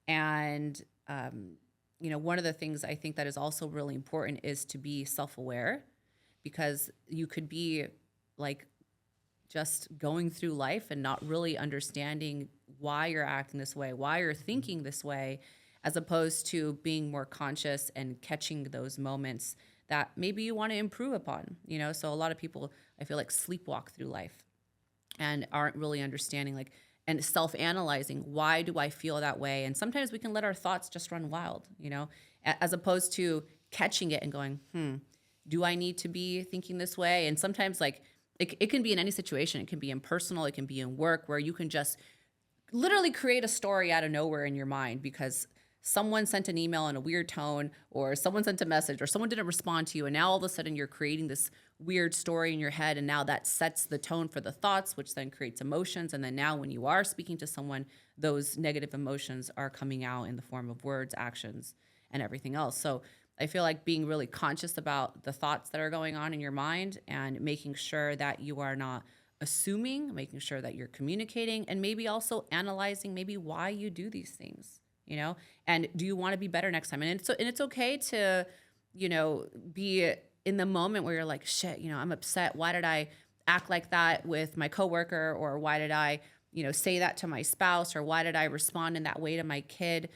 And, one of the things I think that is also really important is to be self-aware, because you could be like just going through life and not really understanding why you're acting this way, why you're thinking this way, as opposed to being more conscious and catching those moments that maybe you want to improve upon, So a lot of people, I feel like, sleepwalk through life and aren't really understanding, and self-analyzing, why do I feel that way? And sometimes we can let our thoughts just run wild, as opposed to catching it and going, do I need to be thinking this way? And sometimes it can be in any situation. It can be in personal, it can be in work, where you can just literally create a story out of nowhere in your mind because someone sent an email in a weird tone, or someone sent a message, or someone didn't respond to you. And now all of a sudden you're creating this weird story in your head. And now that sets the tone for the thoughts, which then creates emotions. And then now when you are speaking to someone, those negative emotions are coming out in the form of words, actions, and everything else. So I feel like being really conscious about the thoughts that are going on in your mind and making sure that you are not assuming, making sure that you're communicating, and maybe also analyzing maybe why you do these things, you know? And do you want to be better next time? And it's okay to, you know, be in the moment where you're like, shit, you know, I'm upset. Why did I act like that with my coworker? Or why did I, you know, say that to my spouse? Or why did I respond in that way to my kid?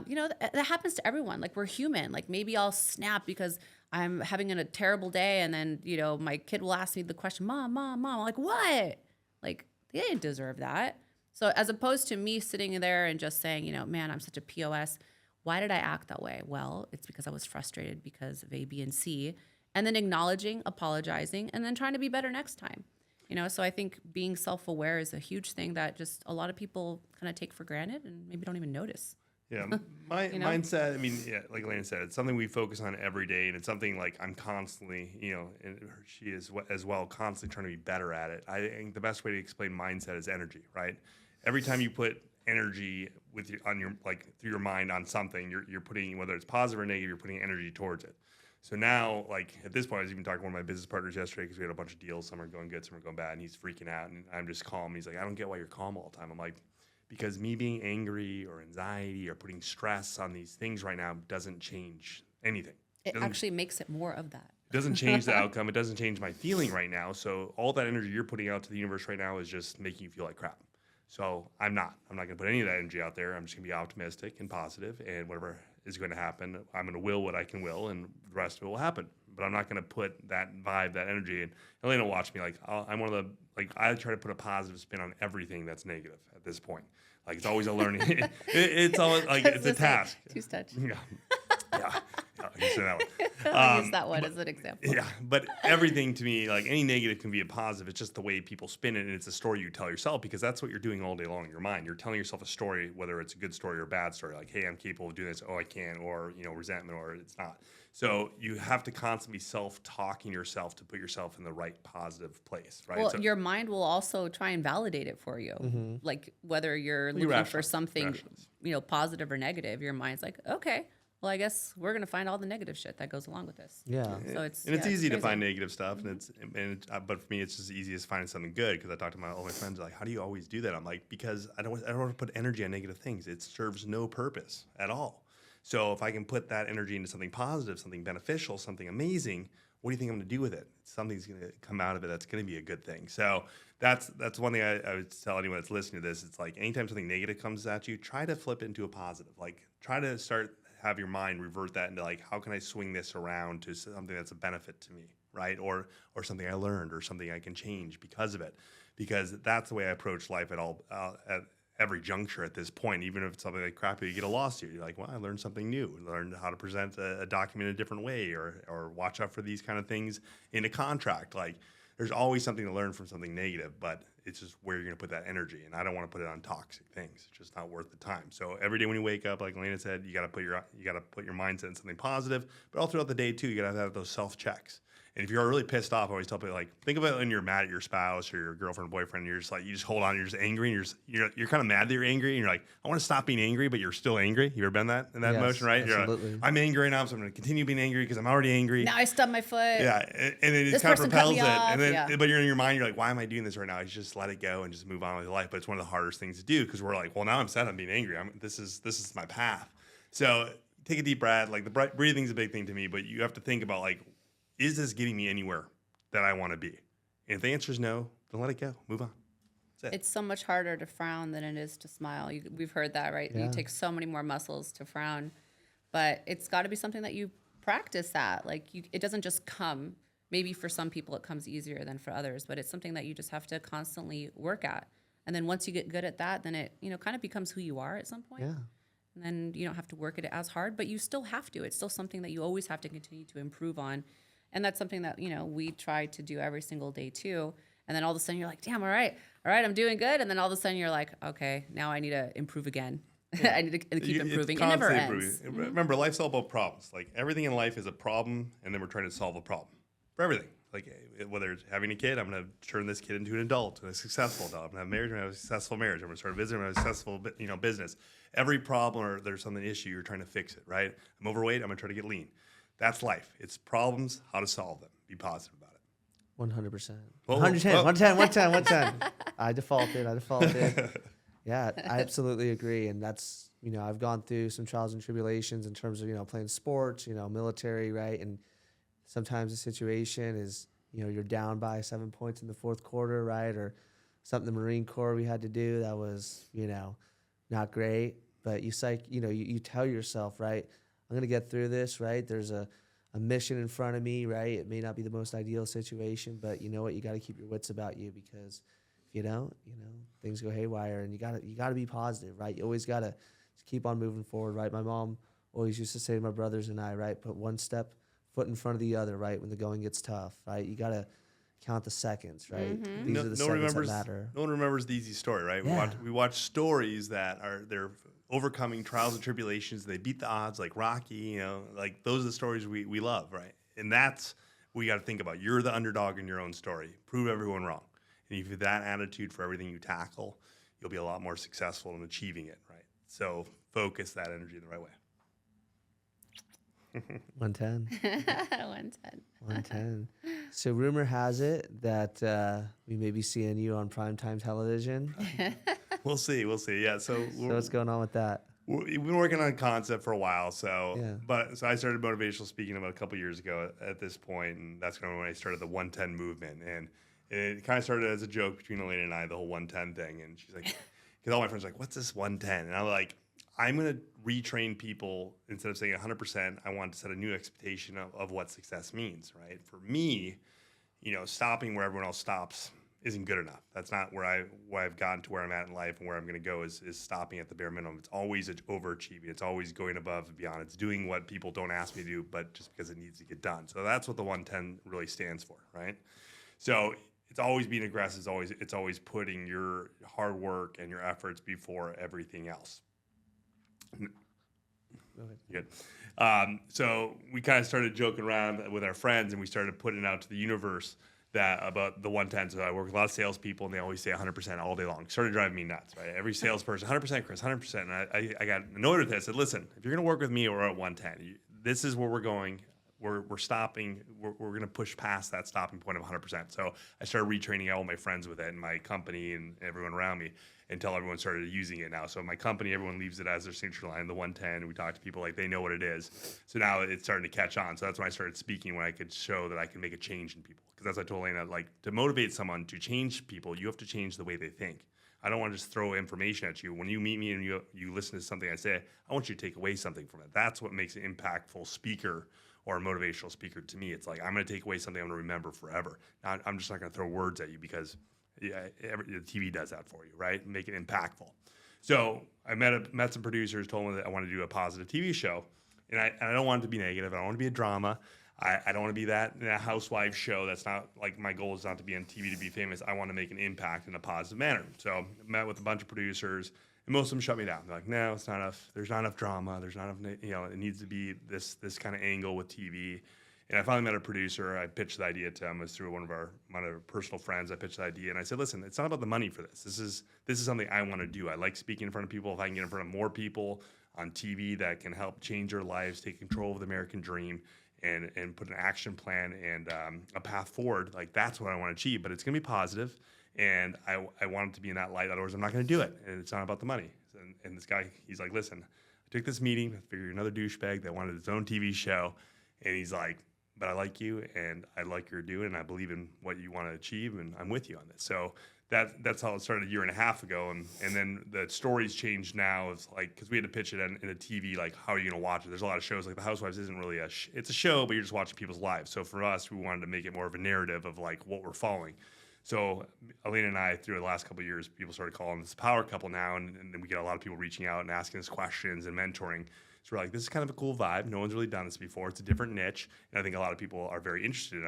You know, that happens to everyone. Like, we're human. Like, maybe I'll snap because I'm having a terrible day. And then, you know, my kid will ask me the question, Mom. I'm like, what? Like, they didn't deserve that. So as opposed to me sitting there and just saying, you know, man, I'm such a POS. Why did I act that way? Well, it's because I was frustrated because of A, B, and C. And then acknowledging, apologizing, and then trying to be better next time. You know, so I think being self-aware is a huge thing that just a lot of people kind of take for granted and maybe don't even notice. Yeah, my You know? mindset. I mean, yeah, like Aleyna said, it's something we focus on every day, and it's something like I'm constantly, you know, and she is as well, constantly trying to be better at it. I think the best way to explain mindset is energy, right? Every time you put energy with your, on your like through your mind on something, you're putting, whether it's positive or negative, you're putting energy towards it. So now, like at this point, I was even talking to one of my business partners yesterday because we had a bunch of deals. Some are going good, some are going bad, and he's freaking out, and I'm just calm. He's like, I don't get why you're calm all the time. I'm like, because me being angry or anxiety or putting stress on these things right now doesn't change anything. It actually makes it more of that. It doesn't change the outcome. It doesn't change my feeling right now. So all that energy you're putting out to the universe right now is just making you feel like crap. So I'm not going to put any of that energy out there. I'm just going to be optimistic and positive, and whatever is going to happen, I'm going to will what I can will, and the rest of it will happen. But I'm not going to put that vibe, that energy. And Aleyna watched me. Like, I'm one of the, like, I try to put a positive spin on everything that's negative at this point. Like, it's always a learning. It's always like it's a task. Two's touch. Yeah. Yeah. You say that one. I'll use that one as an example. Yeah, but everything to me, like any negative can be a positive. It's just the way people spin it, and it's a story you tell yourself, because that's what you're doing all day long in your mind. You're telling yourself a story, whether it's a good story or a bad story. Like, hey, I'm capable of doing this. Oh, I can. Or, you know, resentment, or it's not. So you have to constantly self-talking yourself to put yourself in the right positive place, right? Well, So, your mind will also try and validate it for you. Like, whether you're looking for rationalize, something, rationalize. you know, positive or negative, your mind's like, okay, well, I guess we're going to find all the negative shit that goes along with this. Yeah. So it's easy to crazy. find negative stuff, but for me, it's just easy as finding something good. Because I talk to all my friends, like, how do you always do that? I'm like, because I don't want to put energy on negative things. It serves no purpose at all. So if I can put that energy into something positive, something beneficial, something amazing, what do you think I'm going to do with it? Something's going to come out of it that's going to be a good thing. So that's one thing I would tell anyone that's listening to this. It's like, anytime something negative comes at you, try to flip it into a positive. Like, try to have your mind revert that into, like, how can I swing this around to something that's a benefit to me, right? Or something I learned, or something I can change because of it. Because that's the way I approach life at every juncture at this point. Even if it's something like crappy, you get a lawsuit, you're like, well, I learned something new. I learned how to present a document in a different way, or watch out for these kind of things in a contract. Like, there's always something to learn from something negative, but it's just where you're going to put that energy. And I don't want to put it on toxic things. It's just not worth the time. So every day when you wake up, like Aleyna said, you got to put your mindset in something positive. But all throughout the day too, you got to have those self checks. And if you're really pissed off, I always tell people, like, think about when you're mad at your spouse or your girlfriend or boyfriend, and you're just like, you just hold on, you're just angry, and you're kind of mad that you're angry, and you're like, I want to stop being angry, but you're still angry. You ever been in that Yes, emotion, right? absolutely. You're like, I'm angry now, so I'm going to continue being angry because I'm already angry. Now I stubbed my foot. Yeah, and it This kind of person cut propels me it, off, and then yeah. but you're in your mind, you're like, why am I doing this right now? You just let it go and just move on with your life. But it's one of the hardest things to do, because we're like, well, now I'm sad, I'm being angry. This is my path. So take a deep breath. Like, the breathing's a big thing to me, but you have to think about, like, is this getting me anywhere that I want to be? And if the answer is no, then let it go. Move on. That's it. It's so much harder to frown than it is to smile. We've heard that, right? Yeah. You take so many more muscles to frown, but it's got to be something that you practice at. Like, it doesn't just come. Maybe for some people it comes easier than for others, but it's something that you just have to constantly work at. And then once you get good at that, then it, kind of becomes who you are at some point. Yeah. And then you don't have to work at it as hard, but you still have to. It's still something that you always have to continue to improve on. And that's something that, we try to do every single day too. And then all of a sudden you're like, damn, all right, I'm doing good. And then all of a sudden you're like, okay, now I need to improve again. I need to keep improving. It never ends. Remember, life's all about problems. Like, everything in life is a problem, and then we're trying to solve a problem for everything. Like, whether it's having a kid, I'm going to turn this kid into an adult, a successful adult. I'm going to have marriage, I'm going to have a successful marriage. I'm going to start a business, I'm going to have a successful business. Every problem, or there's something issue, you're trying to fix it, right? I'm overweight, I'm going to try to get lean. That's life. It's problems, how to solve them. Be positive about it. 100%. Whoa, 110, whoa. 110, 110, 110. I defaulted. Yeah, I absolutely agree. And that's, I've gone through some trials and tribulations in terms of, playing sports, military, right? And sometimes the situation is, you're down by 7 points in the fourth quarter, right? Or something the Marine Corps we had to do that was, not great. But you tell yourself, right? I'm going to get through this, right? There's a mission in front of me, right? It may not be the most ideal situation, but you know what? You got to keep your wits about you, because if you don't, things go haywire, and you got to be positive, right? You always got to keep on moving forward, right? My mom always used to say to my brothers and I, right? Put one foot in front of the other, right? When the going gets tough, right? You got to count the seconds, right? These are the seconds that matter. No one remembers the easy story, right? Yeah. We watch stories that they're overcoming trials and tribulations. They beat the odds, like Rocky. Like those are the stories we love, right? And that's what you got to think about. You're the underdog in your own story. Prove everyone wrong. And if you have that attitude for everything you tackle, you'll be a lot more successful in achieving it, right? So focus that energy in the right way. 110. 110. 110. So rumor has it that we may be seeing you on primetime television. We'll see. Yeah. So what's going on with that? we've been working on a concept for a while. So, Yeah. So I started motivational speaking about a couple years ago at this point, and that's kind of when I started the 110 movement. And it kind of started as a joke between Aleyna and I, the whole 110 thing. And she's like, because all my friends are like, what's this 110? And I'm like, I'm going to retrain people. Instead of saying 100%, I want to set a new expectation of what success means, right? For me, stopping where everyone else stops isn't good enough. That's not where I've gotten to where I'm at in life, and where I'm going to go is stopping at the bare minimum. It's always overachieving. It's always going above and beyond. It's doing what people don't ask me to do, but just because it needs to get done. So that's what the 110 really stands for, right? So it's always being aggressive. It's always putting your hard work and your efforts before everything else. Good. So we kind of started joking around with our friends, and we started putting it out to the universe about the 110. So I work with a lot of salespeople, and they always say 100% all day long. It started driving me nuts, right? Every salesperson, 100%, Chris, 100%. And I got annoyed with this. I said, listen, if you're going to work with me, we're at 110. This is where we're going. We're stopping. We're going to push past that stopping point of 100%. So I started retraining all my friends with it, and my company and everyone around me, until everyone started using it now. So my company, everyone leaves it as their signature line, the 110. We talk to people like they know what it is. So now it's starting to catch on. So that's when I started speaking, when I could show that I can make a change in people. Because that's what I told Aleyna, like, to motivate someone to change people, you have to change the way they think. I don't want to just throw information at you. When you meet me and you listen to something I say, I want you to take away something from it. That's what makes an impactful speaker or a motivational speaker to me. It's like, I'm going to take away something I'm going to remember forever. Now, I'm just not going to throw words at you, because the TV does that for you, right? Make it impactful. So I met some producers, told them that I want to do a positive TV show, and I don't want it to be negative. I don't want to be a drama. I don't want to be that housewife show. That's not, like, my goal is not to be on TV to be famous. I want to make an impact in a positive manner. So I met with a bunch of producers, and most of them shut me down. They're like, no, it's not enough. There's not enough drama. There's not enough, it needs to be this kind of angle with TV. And I finally met a producer. I pitched the idea to him. It was through one of our personal friends. I pitched the idea, and I said, listen, it's not about the money for this. This is something I want to do. I like speaking in front of people. If I can get in front of more people on TV that can help change their lives, take control of the American dream, and put an action plan and a path forward, like, that's what I want to achieve. But it's going to be positive, and I want it to be in that light. Otherwise, I'm not going to do it. And it's not about the money. And this guy, he's like, listen, I took this meeting. I figured another douchebag that wanted his own TV show. And he's like, but I like you, and I like what you're doing, and I believe in what you want to achieve, and I'm with you on this. So that's how it started a year and a half ago. And then the stories changed now. It's like, because we had to pitch it in a TV, like, how are you going to watch it? There's a lot of shows, like The Housewives isn't really it's a show, but you're just watching people's lives. So for us, we wanted to make it more of a narrative of, like, what we're following. So Aleyna and I, through the last couple of years, people started calling us a power couple now, and then we get a lot of people reaching out and asking us questions and mentoring. So we're like, this is kind of a cool vibe. No one's really done this before. It's a different niche. And I think a lot of people are very interested in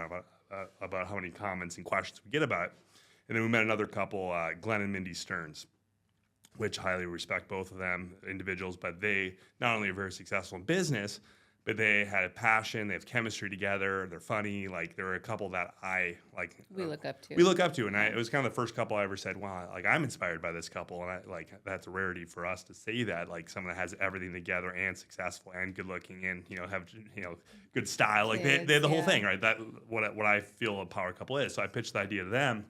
about how many comments and questions we get about it. And then we met another couple, Glenn and Mindy Stearns, which highly respect both of them, individuals, but they not only are very successful in business, but they had a passion, they have chemistry together, they're funny. Like they're a couple that I like. We look up to. We look up to, and it was kind of the first couple I ever said, "Wow, like I'm inspired by this couple," and that's a rarity for us to say that. Like someone that has everything together and successful and good looking and have good style. Like they had the whole thing, right? That what I feel a power couple is. So I pitched the idea to them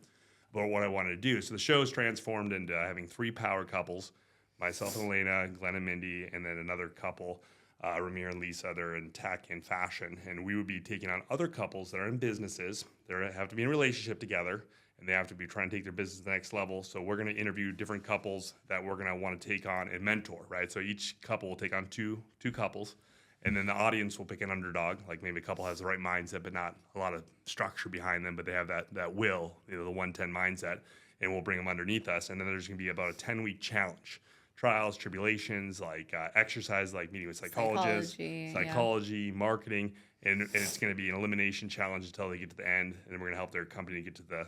about what I wanted to do. So the show's transformed into having 3 power couples: myself and Aleyna, Glenn and Mindy, and then another couple. Ramir and Lisa, they're in tech and fashion, and we would be taking on other couples that are in businesses. They have to be in a relationship together, and they have to be trying to take their business to the next level. So we're going to interview different couples that we're going to want to take on and mentor, right? So each couple will take on two couples, and then the audience will pick an underdog. Like maybe a couple has the right mindset, but not a lot of structure behind them, but they have that will, the 110 mindset, and we'll bring them underneath us. And then there's going to be about a 10-week challenge. Trials, tribulations, like exercise, like meeting with psychologists, psychology, marketing, and it's going to be an elimination challenge until they get to the end, and then we're going to help their company get to the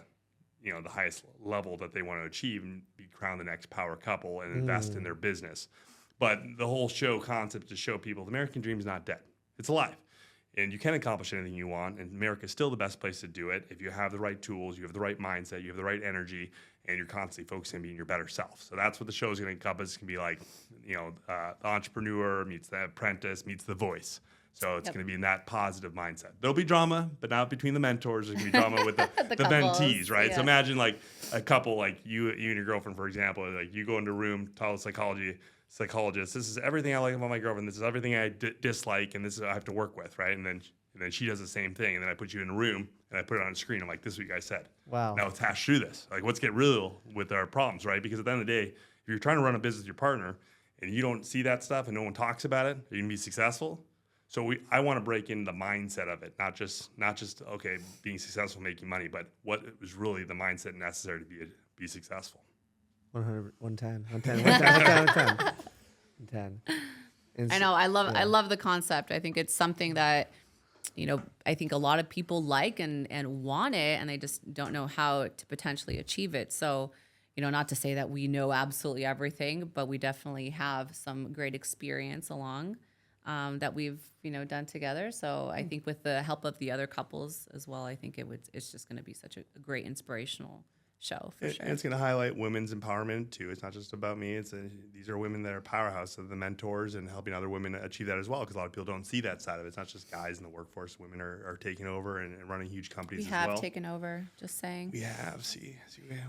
highest level that they want to achieve and be crowned the next power couple and invest in their business. But the whole show concept is to show people the American dream is not dead; it's alive, and you can accomplish anything you want. And America is still the best place to do it if you have the right tools, you have the right mindset, you have the right energy, and you're constantly focusing on being your better self. So that's what the show is going to encompass. It's going to be like, the entrepreneur meets the apprentice meets the voice. So it's going to be in that positive mindset. There'll be drama, but not between the mentors. There's going to be drama with the mentees, right? Yeah. So imagine like a couple, like you and your girlfriend, for example, like you go into a room, tell the psychologist, this is everything I like about my girlfriend. This is everything I dislike, and this is what I have to work with, right? And then she does the same thing, and then I put you in a room and I put it on a screen. I'm like, this is what you guys said. Wow. Now let's hash through this. Like, let's get real with our problems, right? Because at the end of the day, if you're trying to run a business with your partner and you don't see that stuff and no one talks about it, are you gonna be successful? So I want to break into the mindset of it, not just okay, being successful, making money, but what was really the mindset necessary to be successful. 100, 110. I know. I love the concept. I think it's something that, I think a lot of people like and want it, and they just don't know how to potentially achieve it. So, not to say that we know absolutely everything, but we definitely have some great experience along that we've, done together. So I think with the help of the other couples as well, I think it's just going to be such a great inspirational show for sure. It's going to highlight women's empowerment too. It's not just about me. These are women that are powerhouse, so the mentors and helping other women achieve that as well. Because a lot of people don't see that side of it. It's not just guys in the workforce. Women are taking over and running huge companies as well. We have taken over. Just saying. We have. Do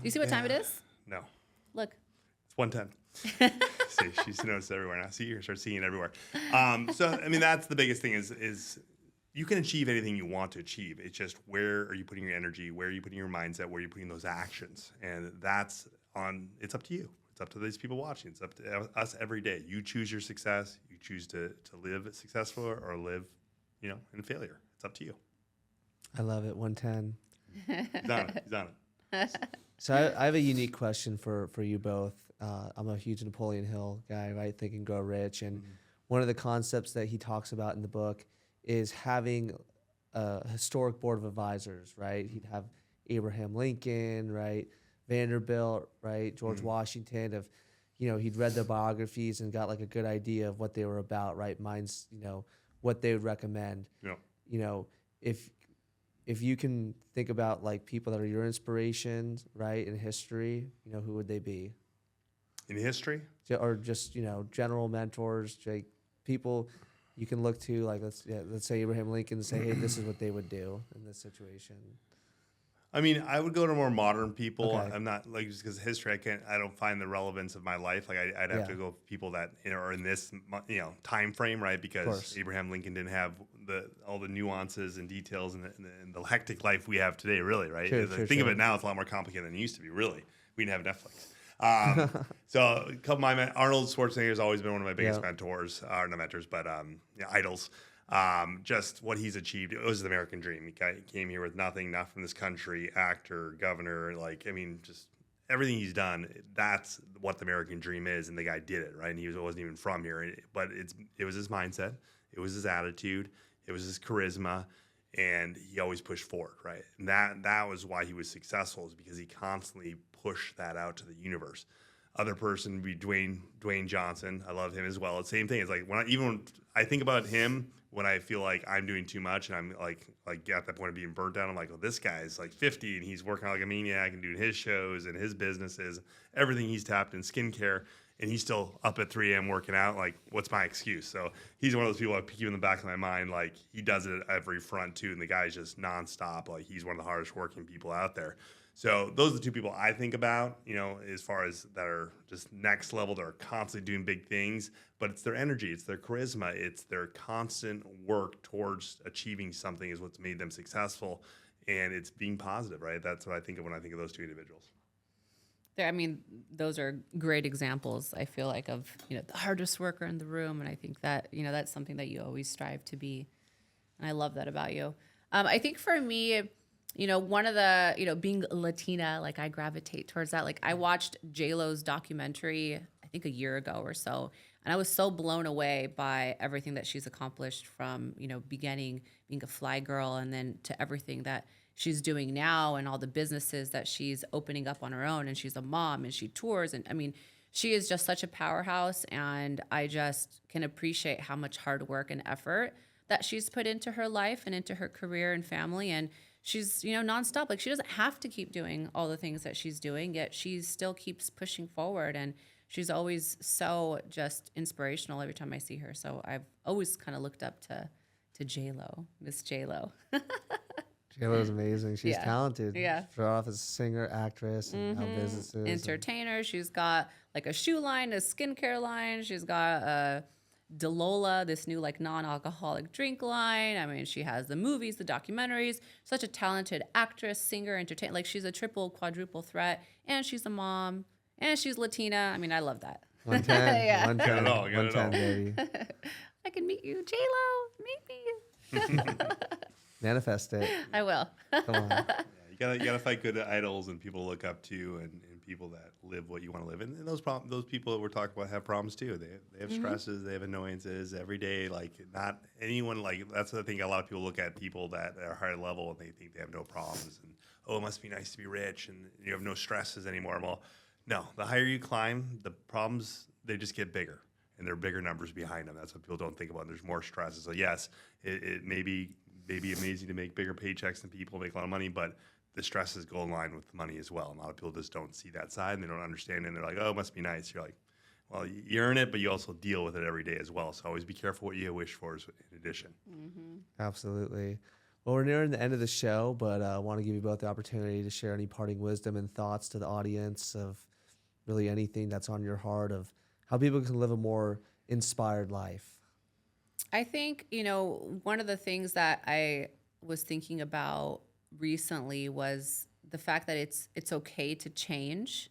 you see what time it is? No. Look. It's 1:10. See, she's noticed everywhere now. See, you start seeing it everywhere. So I mean, that's the biggest thing is. You can achieve anything you want to achieve. It's just where are you putting your energy? Where are you putting your mindset? Where are you putting those actions? And it's up to you. It's up to these people watching. It's up to us every day. You choose your success. You choose to live successful or live, in failure. It's up to you. I love it. 110. He's on it. So I have a unique question for you both. I'm a huge Napoleon Hill guy, right? Think and Grow Rich. And one of the concepts that he talks about in the book is having a historic board of advisors, right? He'd have Abraham Lincoln, right? Vanderbilt, right? George Washington. He'd read their biographies and got like a good idea of what they were about, right? Mine's, what they would recommend. Yeah. If you can think about like people that are your inspirations, right, in history, who would they be? In history? Or just, general mentors, like people you can look to, like let's say Abraham Lincoln, and say, hey, this is what they would do in this situation. I mean, I would go to more modern people. Okay. I'm not like just because history. I don't find the relevance of my life. Like I'd have to go with people that are in this time frame, right? Because Abraham Lincoln didn't have all the nuances and details and the hectic life we have today, really, right? Think of it now; it's a lot more complicated than it used to be. Really, we didn't have Netflix. So a couple of my Arnold Schwarzenegger has always been one of my biggest mentors, not mentors, but idols. Just what he's achieved. It was the American dream. He came here with nothing, not from this country, actor, governor, just everything he's done. That's what the American dream is. And the guy did it, right? And he wasn't even from here, but it was his mindset. It was his attitude. It was his charisma. And he always pushed forward, right? And that was why he was successful, is because he constantly pushed that out to the universe. Other person would be Dwayne Johnson. I love him as well. It's the same thing. It's like when I think about him, when I feel like I'm doing too much and I'm like at that point of being burnt out, I'm like, well, this guy's like 50 and he's working like a maniac and doing his shows and his businesses, everything he's tapped in skincare, and he's still up at 3 a.m. working out. Like, what's my excuse? So he's one of those people I keep in the back of my mind. Like, he does it at every front too, and the guy's just nonstop. Like, he's one of the hardest working people out there. So those are the two people I think about, as far as that are just next level, that are constantly doing big things, but it's their energy, it's their charisma, it's their constant work towards achieving something is what's made them successful. And it's being positive, right? That's what I think of when I think of those two individuals. I mean, those are great examples, I feel like, of, the hardest worker in the room. And I think that, that's something that you always strive to be. And I love that about you. I think for me, one of the, being Latina, like I gravitate towards that. Like I watched J-Lo's documentary, I think a year ago or so, and I was so blown away by everything that she's accomplished from, beginning being a fly girl and then to everything that she's doing now and all the businesses that she's opening up on her own. And she's a mom and she tours. And I mean, she is just such a powerhouse. And I just can appreciate how much hard work and effort that she's put into her life and into her career and family. And she's, nonstop. Like she doesn't have to keep doing all the things that she's doing, yet she still keeps pushing forward. And she's always so just inspirational every time I see her. So I've always kind of looked up to J-Lo, Miss J-Lo. J-Lo's amazing. She's talented. Yeah. Started off as a singer, actress, and now businesses. Entertainer. She's got like a shoe line, a skincare line. She's got a Delola, this new like non-alcoholic drink line. I mean, she has the movies, the documentaries. Such a talented actress, singer, entertainer. Like she's a triple, quadruple threat. And she's a mom. And she's Latina. I mean, I love that. 110. Yeah. 110. Got it all, 110, baby. I can meet you, J-Lo. Meet me. Manifest it. I will. Come on. Yeah, you gotta fight good idols and people to look up to and people that live what you want to live. And those people that we're talking about have problems too. They have stresses, they have annoyances every day. Like not anyone, like that's the thing. A lot of people look at people that are higher level and they think they have no problems and it must be nice to be rich and you have no stresses anymore. Well, no, the higher you climb, the problems they just get bigger and there are bigger numbers behind them. That's what people don't think about. There's more stresses. So yes, it may be amazing to make bigger paychecks than people, make a lot of money, but the stresses go in line with the money as well. A lot of people just don't see that side and they don't understand it. And they're like, oh, it must be nice. You're like, well, you earn it, but you also deal with it every day as well. So always be careful what you wish for in addition. Mm-hmm. Absolutely. Well, we're nearing the end of the show, but I want to give you both the opportunity to share any parting wisdom and thoughts to the audience of really anything that's on your heart of how people can live a more inspired life. I think, one of the things that I was thinking about recently was the fact that it's okay to change.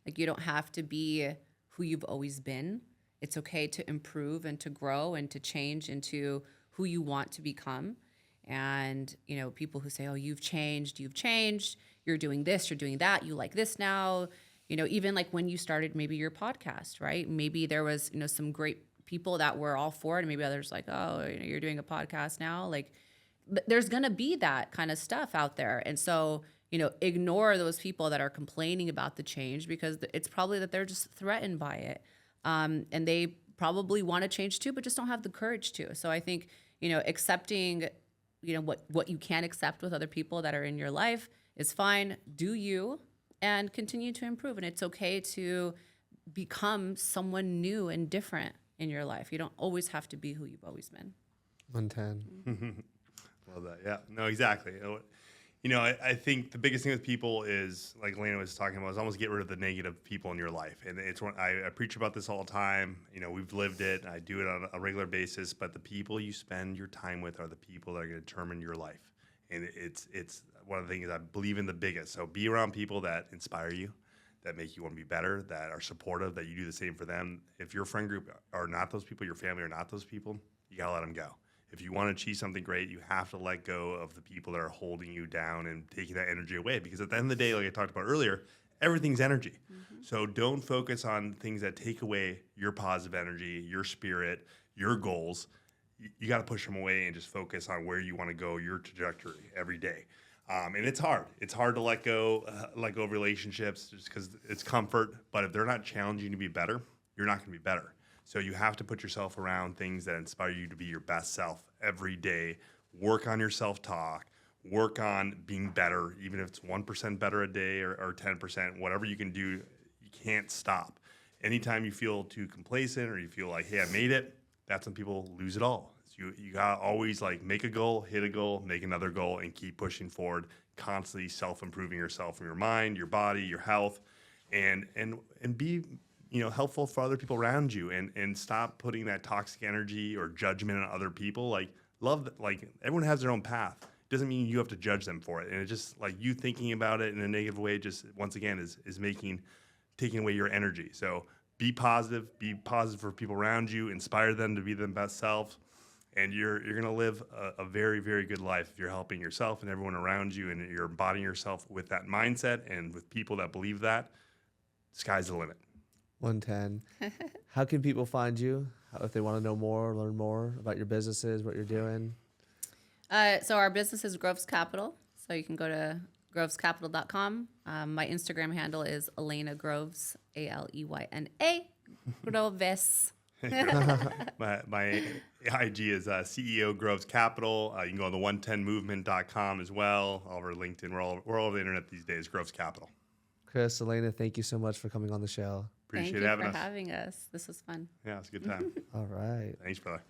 Like you don't have to be who you've always been. It's okay to improve and to grow and to change into who you want to become. And, people who say, oh, you've changed, you're doing this, you're doing that, you like this now. Even like when you started maybe your podcast, right? Maybe there was, some great people that were all for it and maybe others like, oh, you're doing a podcast now. Like there's going to be that kind of stuff out there. And so, ignore those people that are complaining about the change because it's probably that they're just threatened by it. And they probably want to change too, but just don't have the courage to. So I think, accepting, what you can accept with other people that are in your life is fine. Do you and continue to improve. And it's okay to become someone new and different in your life. You don't always have to be who you've always been. 110. Love that. Yeah, no, exactly. I think the biggest thing with people is, like Aleyna was talking about, is almost get rid of the negative people in your life. And it's when I preach about this all the time. We've lived it. I do it on a regular basis. But the people you spend your time with are the people that are going to determine your life. And it's one of the things I believe in the biggest. So be around people that inspire you, that make you want to be better, that are supportive, that you do the same for them. If your friend group are not those people, your family are not those people, you got to let them go. If you want to achieve something great, you have to let go of the people that are holding you down and taking that energy away. Because at the end of the day, like I talked about earlier, everything's energy. Mm-hmm. So don't focus on things that take away your positive energy, your spirit, your goals. You got to push them away and just focus on where you want to go, your trajectory every day. And it's hard. It's hard to let go of relationships just because it's comfort. But if they're not challenging you to be better, you're not going to be better. So you have to put yourself around things that inspire you to be your best self every day. Work on your self-talk. Work on being better, even if it's 1% better a day or 10%, whatever you can do, you can't stop. Anytime you feel too complacent or you feel like, hey, I made it, that's when people lose it all. So you gotta always like make a goal, hit a goal, make another goal, and keep pushing forward, constantly self-improving yourself from your mind, your body, your health, and be helpful for other people around you, and stop putting that toxic energy or judgment on other people. Like everyone has their own path. Doesn't mean you have to judge them for it. And it's just like you thinking about it in a negative way, just once again is taking away your energy. So be positive for people around you, inspire them to be their best selves, and you're going to live a very, very good life if you're helping yourself and everyone around you, and you're embodying yourself with that mindset and with people that believe that. Sky's the limit. 110. How can people find you if they want to know more, learn more about your businesses, what you're doing? So our business is Groves Capital. So you can go to grovescapital.com. My Instagram handle is Aleyna Groves, Aleyna Groves. My IG is CEO Groves Capital. You can go on the 110movement.com as well. All over LinkedIn. We're all over the internet these days. Groves Capital. Chris, Aleyna, thank you so much for coming on the show. Appreciate Thank you having for us. having us. This was fun. Yeah, it's a good time. All right. Thanks, brother.